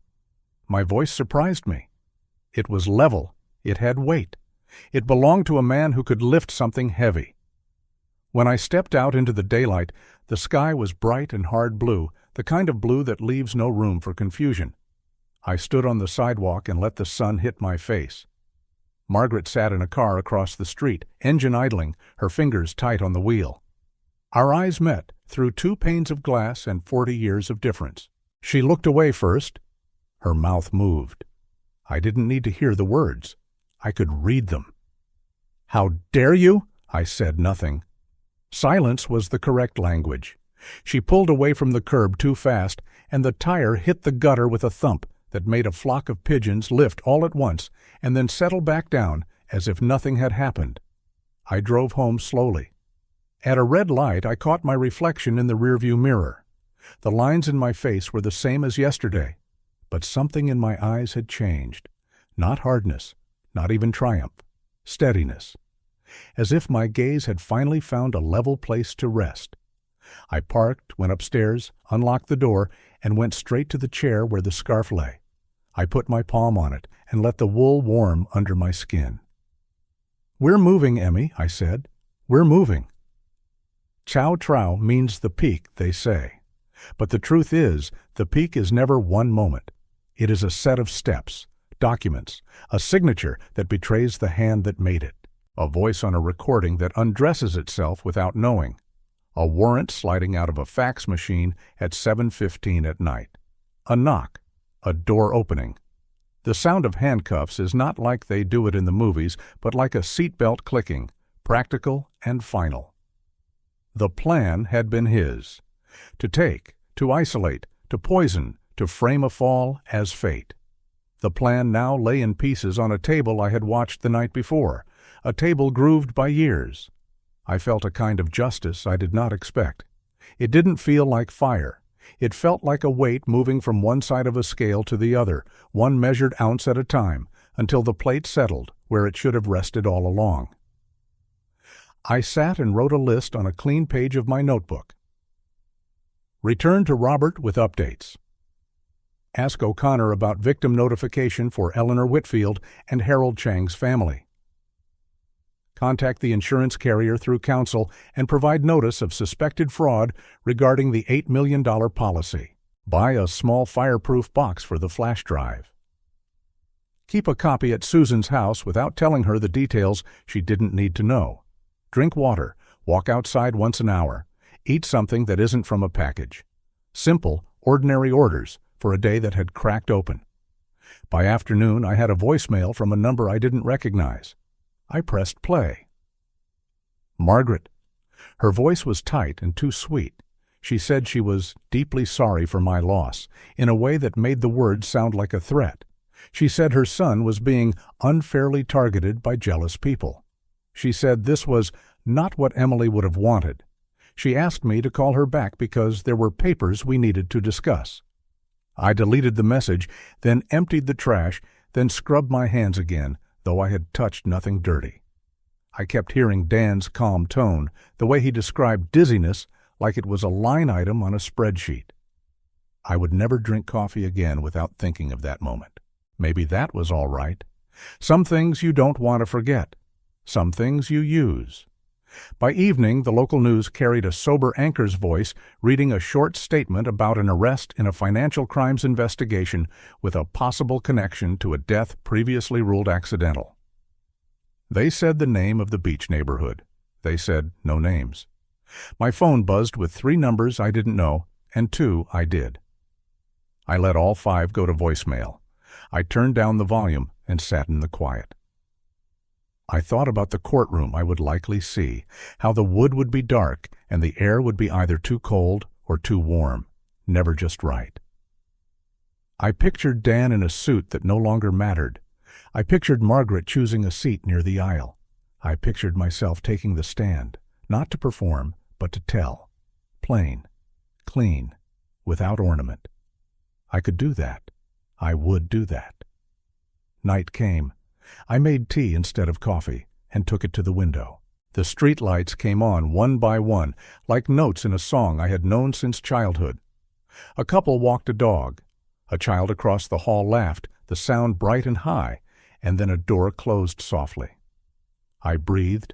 My voice surprised me. It was level. It had weight. It belonged to a man who could lift something heavy. When I stepped out into the daylight, the sky was bright and hard blue, the kind of blue that leaves no room for confusion. I stood on the sidewalk and let the sun hit my face. Margaret sat in a car across the street, engine idling, her fingers tight on the wheel. Our eyes met through 2 panes of glass and 40 years of difference. She looked away first. Her mouth moved. I didn't need to hear the words. I could read them. "How dare you?" I said nothing. Silence was the correct language. She pulled away from the curb too fast, and the tire hit the gutter with a thump that made a flock of pigeons lift all at once and then settle back down as if nothing had happened. I drove home slowly. At a red light, I caught my reflection in the rearview mirror. The lines in my face were the same as yesterday, but something in my eyes had changed. Not hardness, not even triumph, steadiness. As if my gaze had finally found a level place to rest. I parked, went upstairs, unlocked the door, and went straight to the chair where the scarf lay. I put my palm on it and let the wool warm under my skin. "We're moving, Emmy," I said. "We're moving." Chow Trow means the peak, they say. But the truth is, the peak is never one moment. It is a set of steps, documents, a signature that betrays the hand that made it, a voice on a recording that undresses itself without knowing, a warrant sliding out of a fax machine at 7:15 at night, a knock, a door opening. The sound of handcuffs is not like they do it in the movies, but like a seatbelt clicking, practical and final. The plan had been his. To take, to isolate, to poison, to frame a fall as fate. The plan now lay in pieces on a table I had watched the night before, a table grooved by years. I felt a kind of justice I did not expect. It didn't feel like fire. It felt like a weight moving from one side of a scale to the other, one measured ounce at a time, until the plate settled where it should have rested all along. I sat and wrote a list on a clean page of my notebook. Return to Robert with updates. Ask O'Connor about victim notification for Eleanor Whitfield and Harold Chang's family. Contact the insurance carrier through counsel and provide notice of suspected fraud regarding the $8 million policy. Buy a small fireproof box for the flash drive. Keep a copy at Susan's house without telling her the details she didn't need to know. Drink water, walk outside once an hour. Eat something that isn't from a package. Simple, ordinary orders for a day that had cracked open. By afternoon, I had a voicemail from a number I didn't recognize. I pressed play. Margaret. Her voice was tight and too sweet. She said she was deeply sorry for my loss, in a way that made the words sound like a threat. She said her son was being unfairly targeted by jealous people. She said this was not what Emily would have wanted. She asked me to call her back because there were papers we needed to discuss. I deleted the message, then emptied the trash, then scrubbed my hands again, though I had touched nothing dirty. I kept hearing Dan's calm tone, the way he described dizziness like it was a line item on a spreadsheet. I would never drink coffee again without thinking of that moment. Maybe that was all right. Some things you don't want to forget. Some things you use. By evening, the local news carried a sober anchor's voice reading a short statement about an arrest in a financial crimes investigation with a possible connection to a death previously ruled accidental. They said the name of the beach neighborhood. They said no names. My phone buzzed with 3 numbers I didn't know, and 2 I did. I let all 5 go to voicemail. I turned down the volume and sat in the quiet. I thought about the courtroom I would likely see, how the wood would be dark and the air would be either too cold or too warm, never just right. I pictured Dan in a suit that no longer mattered. I pictured Margaret choosing a seat near the aisle. I pictured myself taking the stand, not to perform, but to tell. Plain, clean, without ornament. I could do that. I would do that. Night came. I made tea instead of coffee and took it to the window. The street lights came on one by one, like notes in a song I had known since childhood. A couple walked a dog. A child across the hall laughed, the sound bright and high, and then a door closed softly. I breathed.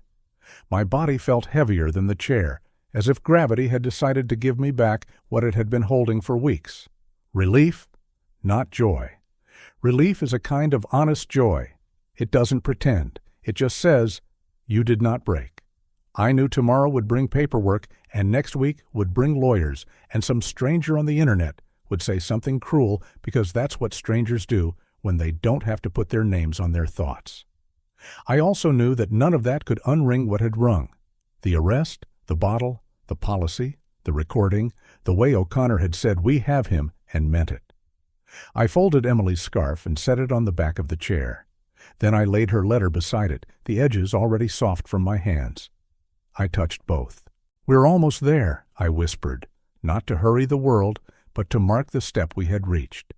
My body felt heavier than the chair, as if gravity had decided to give me back what it had been holding for weeks. Relief, not joy. Relief is a kind of honest joy. It doesn't pretend. It just says, you did not break. I knew tomorrow would bring paperwork, and next week would bring lawyers, and some stranger on the internet would say something cruel because that's what strangers do when they don't have to put their names on their thoughts. I also knew that none of that could unring what had rung. The arrest, the bottle, the policy, the recording, the way O'Connor had said we have him and meant it. I folded Emily's scarf and set it on the back of the chair. Then I laid her letter beside it, the edges already soft from my hands. I touched both. We're almost there, I whispered, not to hurry the world, but to mark the step we had reached.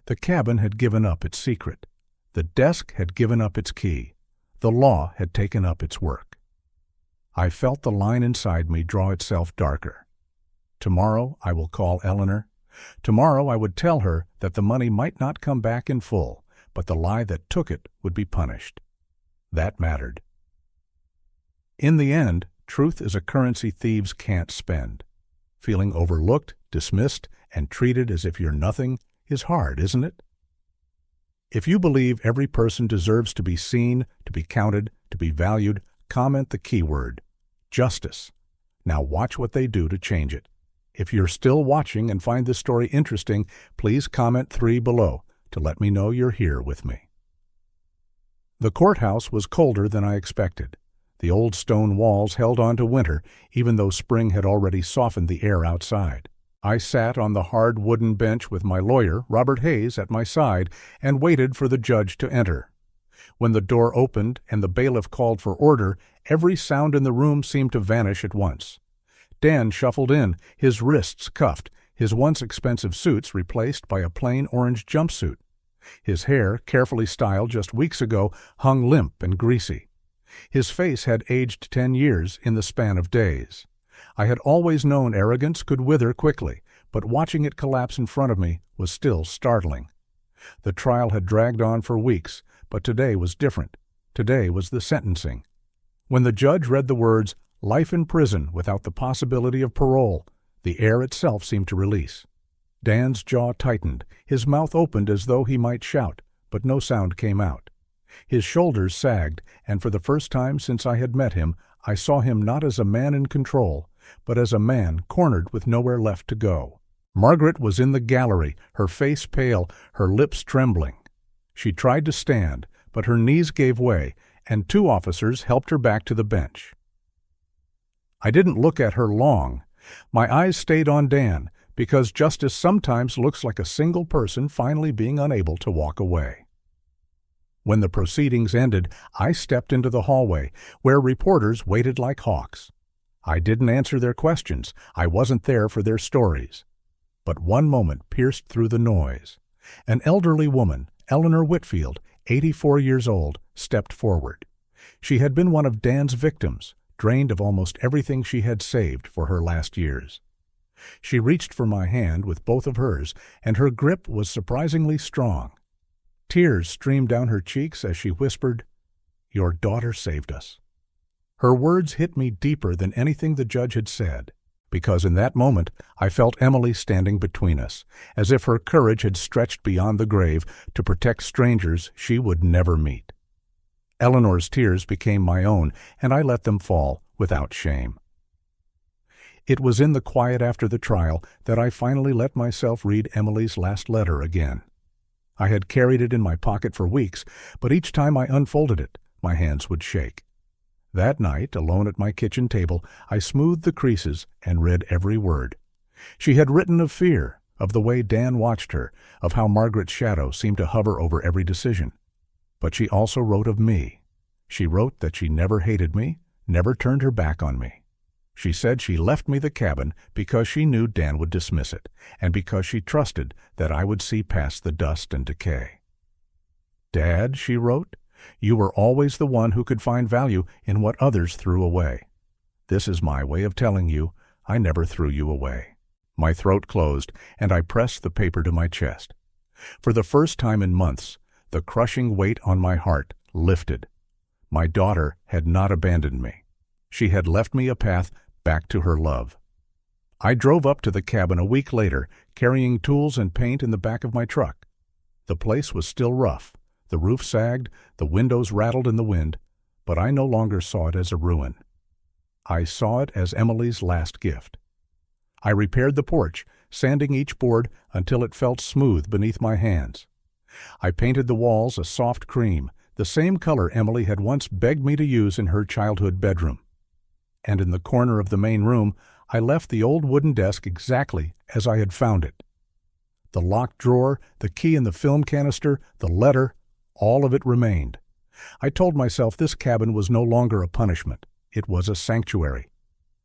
The cabin had given up its secret. The desk had given up its key. The law had taken up its work. I felt the line inside me draw itself darker. Tomorrow I will call Eleanor. Tomorrow I would tell her that the money might not come back in full, but the lie that took it would be punished. That mattered. In the end, truth is a currency thieves can't spend. Feeling overlooked, dismissed, and treated as if you're nothing is hard, isn't it? If you believe every person deserves to be seen, to be counted, to be valued, comment the keyword, justice. Now watch what they do to change it. If you're still watching and find this story interesting, please comment 3 below to let me know you're here with me. The courthouse was colder than I expected. The old stone walls held on to winter, even though spring had already softened the air outside. I sat on the hard wooden bench with my lawyer, Robert Hayes, at my side and waited for the judge to enter. When the door opened and the bailiff called for order, every sound in the room seemed to vanish at once. Dan shuffled in, his wrists cuffed, his once expensive suits replaced by a plain orange jumpsuit. His hair, carefully styled just weeks ago, hung limp and greasy. His face had aged 10 years in the span of days. I had always known arrogance could wither quickly, but watching it collapse in front of me was still startling. The trial had dragged on for weeks, but today was different. Today was the sentencing. When the judge read the words, "Life in prison without the possibility of parole," the air itself seemed to release. Dan's jaw tightened, his mouth opened as though he might shout, but no sound came out. His shoulders sagged, and for the first time since I had met him, I saw him not as a man in control, but as a man cornered with nowhere left to go. Margaret was in the gallery, her face pale, her lips trembling. She tried to stand, but her knees gave way, and 2 officers helped her back to the bench. I didn't look at her long. My eyes stayed on Dan, because justice sometimes looks like a single person finally being unable to walk away. When the proceedings ended, I stepped into the hallway, where reporters waited like hawks. I didn't answer their questions. I wasn't there for their stories. But one moment pierced through the noise. An elderly woman, Eleanor Whitfield, 84 years old, stepped forward. She had been one of Dan's victims, drained of almost everything she had saved for her last years. She reached for my hand with both of hers, and her grip was surprisingly strong. Tears streamed down her cheeks as she whispered, "Your daughter saved us." Her words hit me deeper than anything the judge had said, because in that moment I felt Emily standing between us, as if her courage had stretched beyond the grave to protect strangers she would never meet. Eleanor's tears became my own, and I let them fall without shame. It was in the quiet after the trial that I finally let myself read Emily's last letter again. I had carried it in my pocket for weeks, but each time I unfolded it, my hands would shake. That night, alone at my kitchen table, I smoothed the creases and read every word. She had written of fear, of the way Dan watched her, of how Margaret's shadow seemed to hover over every decision. But she also wrote of me. She wrote that she never hated me, never turned her back on me. She said she left me the cabin because she knew Dan would dismiss it, and because she trusted that I would see past the dust and decay. "Dad," she wrote, "you were always the one who could find value in what others threw away. This is my way of telling you I never threw you away." My throat closed, and I pressed the paper to my chest. For the first time in months, the crushing weight on my heart lifted. My daughter had not abandoned me. She had left me a path back to her love. I drove up to the cabin a week later, carrying tools and paint in the back of my truck. The place was still rough. The roof sagged, the windows rattled in the wind, but I no longer saw it as a ruin. I saw it as Emily's last gift. I repaired the porch, sanding each board until it felt smooth beneath my hands. I painted the walls a soft cream, the same color Emily had once begged me to use in her childhood bedroom. And in the corner of the main room, I left the old wooden desk exactly as I had found it. The locked drawer, the key in the film canister, the letter, all of it remained. I told myself this cabin was no longer a punishment. It was a sanctuary.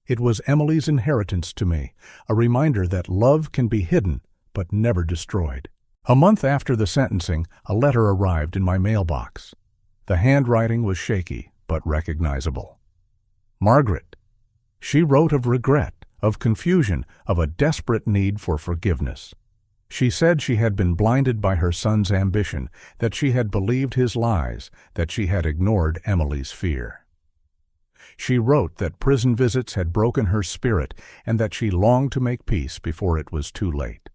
It was Emily's inheritance to me, a reminder that love can be hidden but never destroyed. A month after the sentencing, a letter arrived in my mailbox. The handwriting was shaky but recognizable. Margaret. She wrote of regret, of confusion, of a desperate need for forgiveness. She said she had been blinded by her son's ambition, that she had believed his lies, that she had ignored Emily's fear. She wrote that prison visits had broken her spirit and that she longed to make peace before it was too late.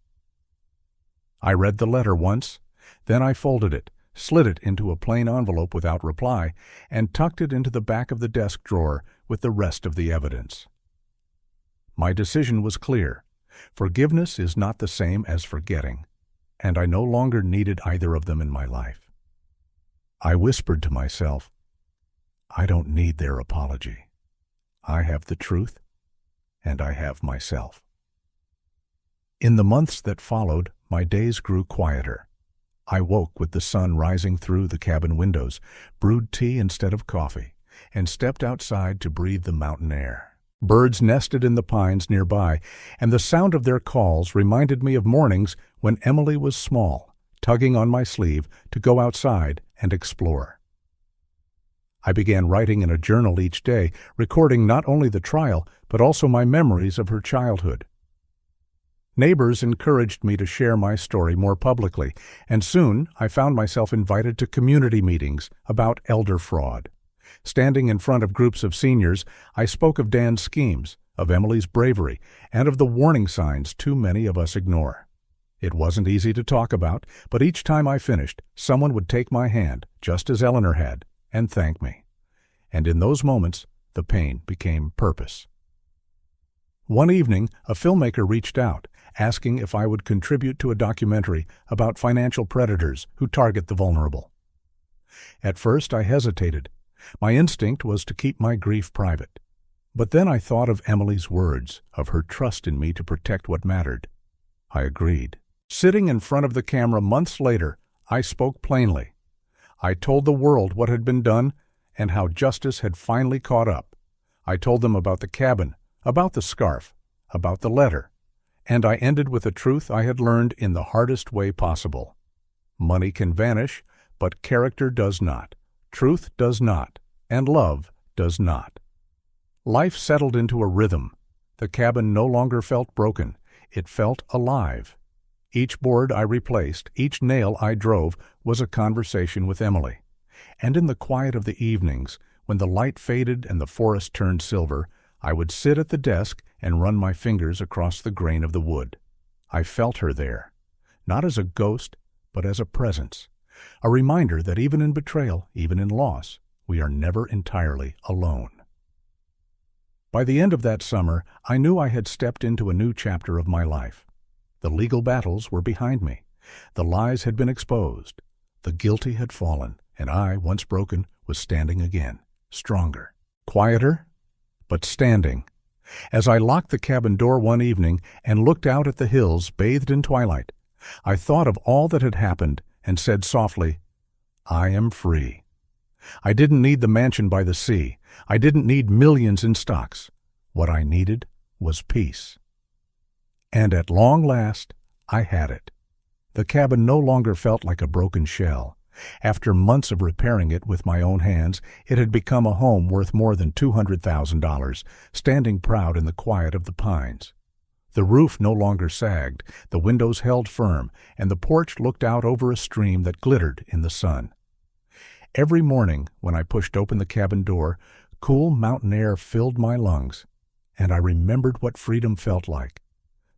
I read the letter once, then I folded it, slid it into a plain envelope without reply, and tucked it into the back of the desk drawer with the rest of the evidence. My decision was clear. Forgiveness is not the same as forgetting, and I no longer needed either of them in my life. I whispered to myself, I don't need their apology. I have the truth, and I have myself. In the months that followed, my days grew quieter. I woke with the sun rising through the cabin windows, brewed tea instead of coffee, and stepped outside to breathe the mountain air. Birds nested in the pines nearby, and the sound of their calls reminded me of mornings when Emily was small, tugging on my sleeve to go outside and explore. I began writing in a journal each day, recording not only the trial, but also my memories of her childhood. Neighbors encouraged me to share my story more publicly, and soon I found myself invited to community meetings about elder fraud. Standing in front of groups of seniors, I spoke of Dan's schemes, of Emily's bravery, and of the warning signs too many of us ignore. It wasn't easy to talk about, but each time I finished, someone would take my hand, just as Eleanor had, and thank me. And in those moments, the pain became purpose. One evening, a filmmaker reached out, asking if I would contribute to a documentary about financial predators who target the vulnerable. At first, I hesitated. My instinct was to keep my grief private. But then I thought of Emily's words, of her trust in me to protect what mattered. I agreed. Sitting in front of the camera months later, I spoke plainly. I told the world what had been done and how justice had finally caught up. I told them about the cabin, about the scarf, about the letter, and I ended with a truth I had learned in the hardest way possible. Money can vanish, but character does not. Truth does not, and love does not. Life settled into a rhythm. The cabin no longer felt broken. It felt alive. Each board I replaced, each nail I drove, was a conversation with Emily. And in the quiet of the evenings, When the light faded and the forest turned silver, I would sit at the desk and run my fingers across the grain of the wood. I felt her there, not as a ghost, but as a presence, a reminder that even in betrayal, even in loss, we are never entirely alone. By the end of that summer, I knew I had stepped into a new chapter of my life. The legal battles were behind me. The lies had been exposed. The guilty had fallen, and I, once broken, was standing again, stronger, quieter, but standing. As I locked the cabin door one evening and looked out at the hills bathed in twilight, I thought of all that had happened and said softly, I am free. I didn't need the mansion by the sea. I didn't need millions in stocks. What I needed was peace. And at long last, I had it. The cabin no longer felt like a broken shell. After months of repairing it with my own hands, it had become a home worth more than $200,000, standing proud in the quiet of the pines. The roof no longer sagged, the windows held firm, and the porch looked out over a stream that glittered in the sun. Every morning, when I pushed open the cabin door, cool mountain air filled my lungs, and I remembered what freedom felt like.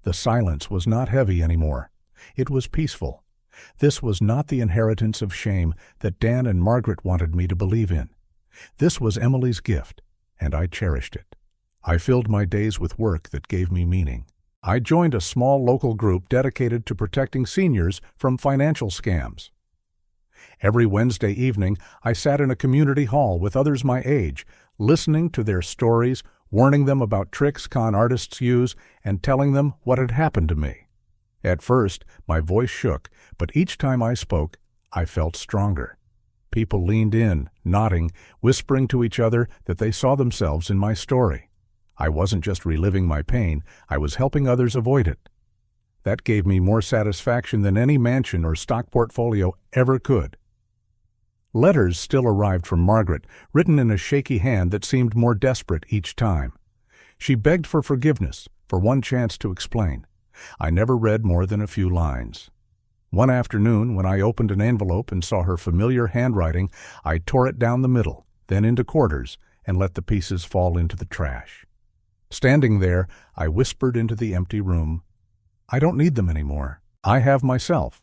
The silence was not heavy anymore. It was peaceful. This was not the inheritance of shame that Dan and Margaret wanted me to believe in. This was Emily's gift, and I cherished it. I filled my days with work that gave me meaning. I joined a small local group dedicated to protecting seniors from financial scams. Every Wednesday evening, I sat in a community hall with others my age, listening to their stories, warning them about tricks con artists use, and telling them what had happened to me. At first, my voice shook, but each time I spoke, I felt stronger. People leaned in, nodding, whispering to each other that they saw themselves in my story. I wasn't just reliving my pain, I was helping others avoid it. That gave me more satisfaction than any mansion or stock portfolio ever could. Letters still arrived from Margaret, written in a shaky hand that seemed more desperate each time. She begged for forgiveness, for one chance to explain. I never read more than a few lines. One afternoon, when I opened an envelope and saw her familiar handwriting, I tore it down the middle, then into quarters, and let the pieces fall into the trash. Standing there, I whispered into the empty room, I don't need them anymore. I have myself.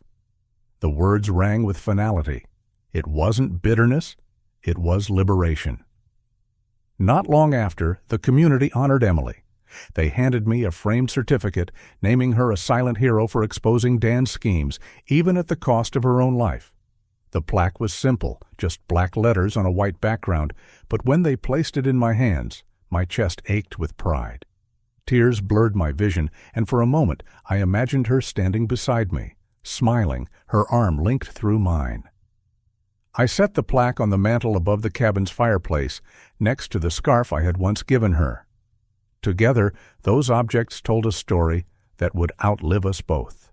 The words rang with finality. It wasn't bitterness, it was liberation. Not long after, the community honored Emily. They handed me a framed certificate, naming her a silent hero for exposing Dan's schemes, even at the cost of her own life. The plaque was simple, just black letters on a white background, but when they placed it in my hands, my chest ached with pride. Tears blurred my vision, and for a moment I imagined her standing beside me, smiling, her arm linked through mine. I set the plaque on the mantel above the cabin's fireplace, next to the scarf I had once given her. Together, those objects told a story that would outlive us both.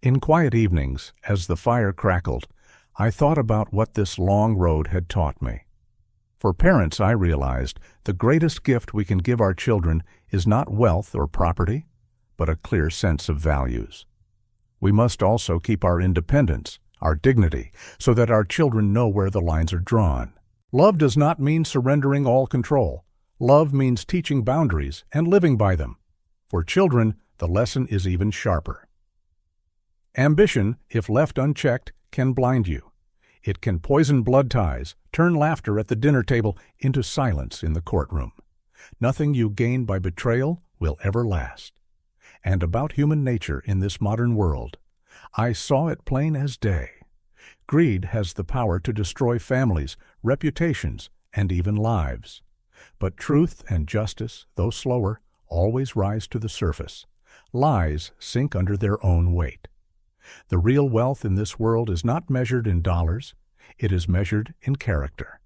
In quiet evenings, as the fire crackled, I thought about what this long road had taught me. For parents, I realized the greatest gift we can give our children is not wealth or property, but a clear sense of values. We must also keep our independence, our dignity, so that our children know where the lines are drawn. Love does not mean surrendering all control. Love means teaching boundaries and living by them. For children, the lesson is even sharper. Ambition, if left unchecked, can blind you. It can poison blood ties, turn laughter at the dinner table into silence in the courtroom. Nothing you gain by betrayal will ever last. And about human nature in this modern world, I saw it plain as day. Greed has the power to destroy families, reputations, and even lives. But truth and justice, though slower, always rise to the surface. Lies sink under their own weight. The real wealth in this world is not measured in dollars, it is measured in character.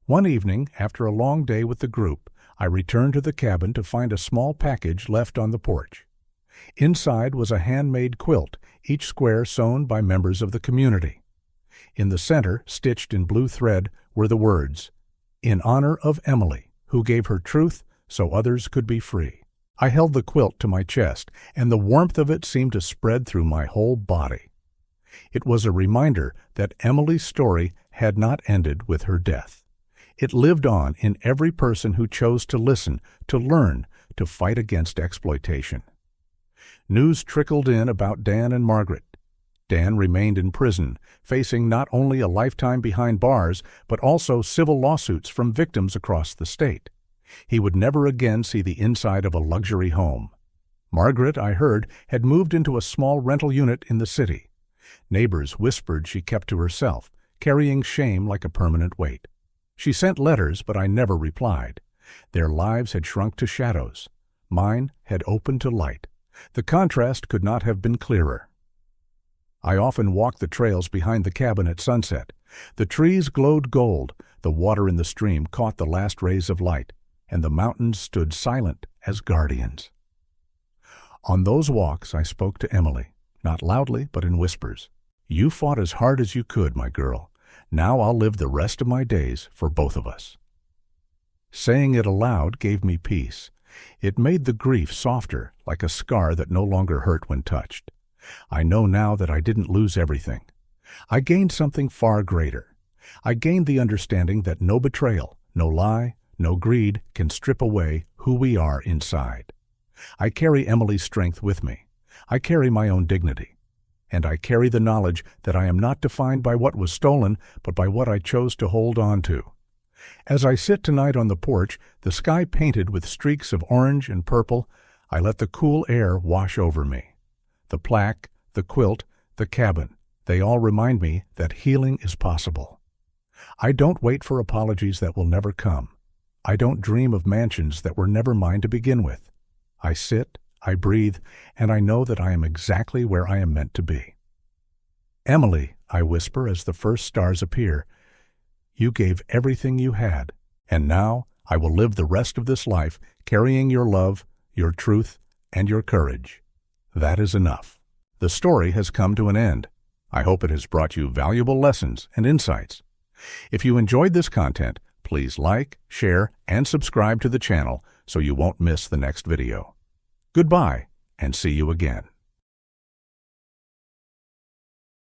One evening, after a long day with the group, I returned to the cabin to find a small package left on the porch. Inside was a handmade quilt, each square sewn by members of the community. In the center, stitched in blue thread, were the words, "In honor of Emily, who gave her truth so others could be free." I held the quilt to my chest, and the warmth of it seemed to spread through my whole body. It was a reminder that Emily's story had not ended with her death. It lived on in every person who chose to listen, to learn, to fight against exploitation. News trickled in about Dan and Margaret. Dan remained in prison, facing not only a lifetime behind bars, but also civil lawsuits from victims across the state. He would never again see the inside of a luxury home. Margaret, I heard, had moved into a small rental unit in the city. Neighbors whispered she kept to herself, carrying shame like a permanent weight. She sent letters, but I never replied. Their lives had shrunk to shadows. Mine had opened to light. The contrast could not have been clearer. I often walked the trails behind the cabin at sunset. The trees glowed gold, the water in the stream caught the last rays of light, and the mountains stood silent as guardians. On those walks I spoke to Emily, not loudly but in whispers. You fought as hard as you could, my girl. Now I'll live the rest of my days for both of us. Saying it aloud gave me peace. It made the grief softer, like a scar that no longer hurt when touched. I know now that I didn't lose everything. I gained something far greater. I gained the understanding that no betrayal, no lie, no greed can strip away who we are inside. I carry Emily's strength with me. I carry my own dignity. And I carry the knowledge that I am not defined by what was stolen, but by what I chose to hold on to. As I sit tonight on the porch, the sky painted with streaks of orange and purple, I let the cool air wash over me. The plaque, the quilt, the cabin, they all remind me that healing is possible. I don't wait for apologies that will never come. I don't dream of mansions that were never mine to begin with. I sit, I breathe, and I know that I am exactly where I am meant to be. Emily, I whisper as the first stars appear, you gave everything you had, and now I will live the rest of this life carrying your love, your truth, and your courage. That is enough. The story has come to an end. I hope it has brought you valuable lessons and insights. If you enjoyed this content, please like, share, and subscribe to the channel so you won't miss the next video. Goodbye, and see you again.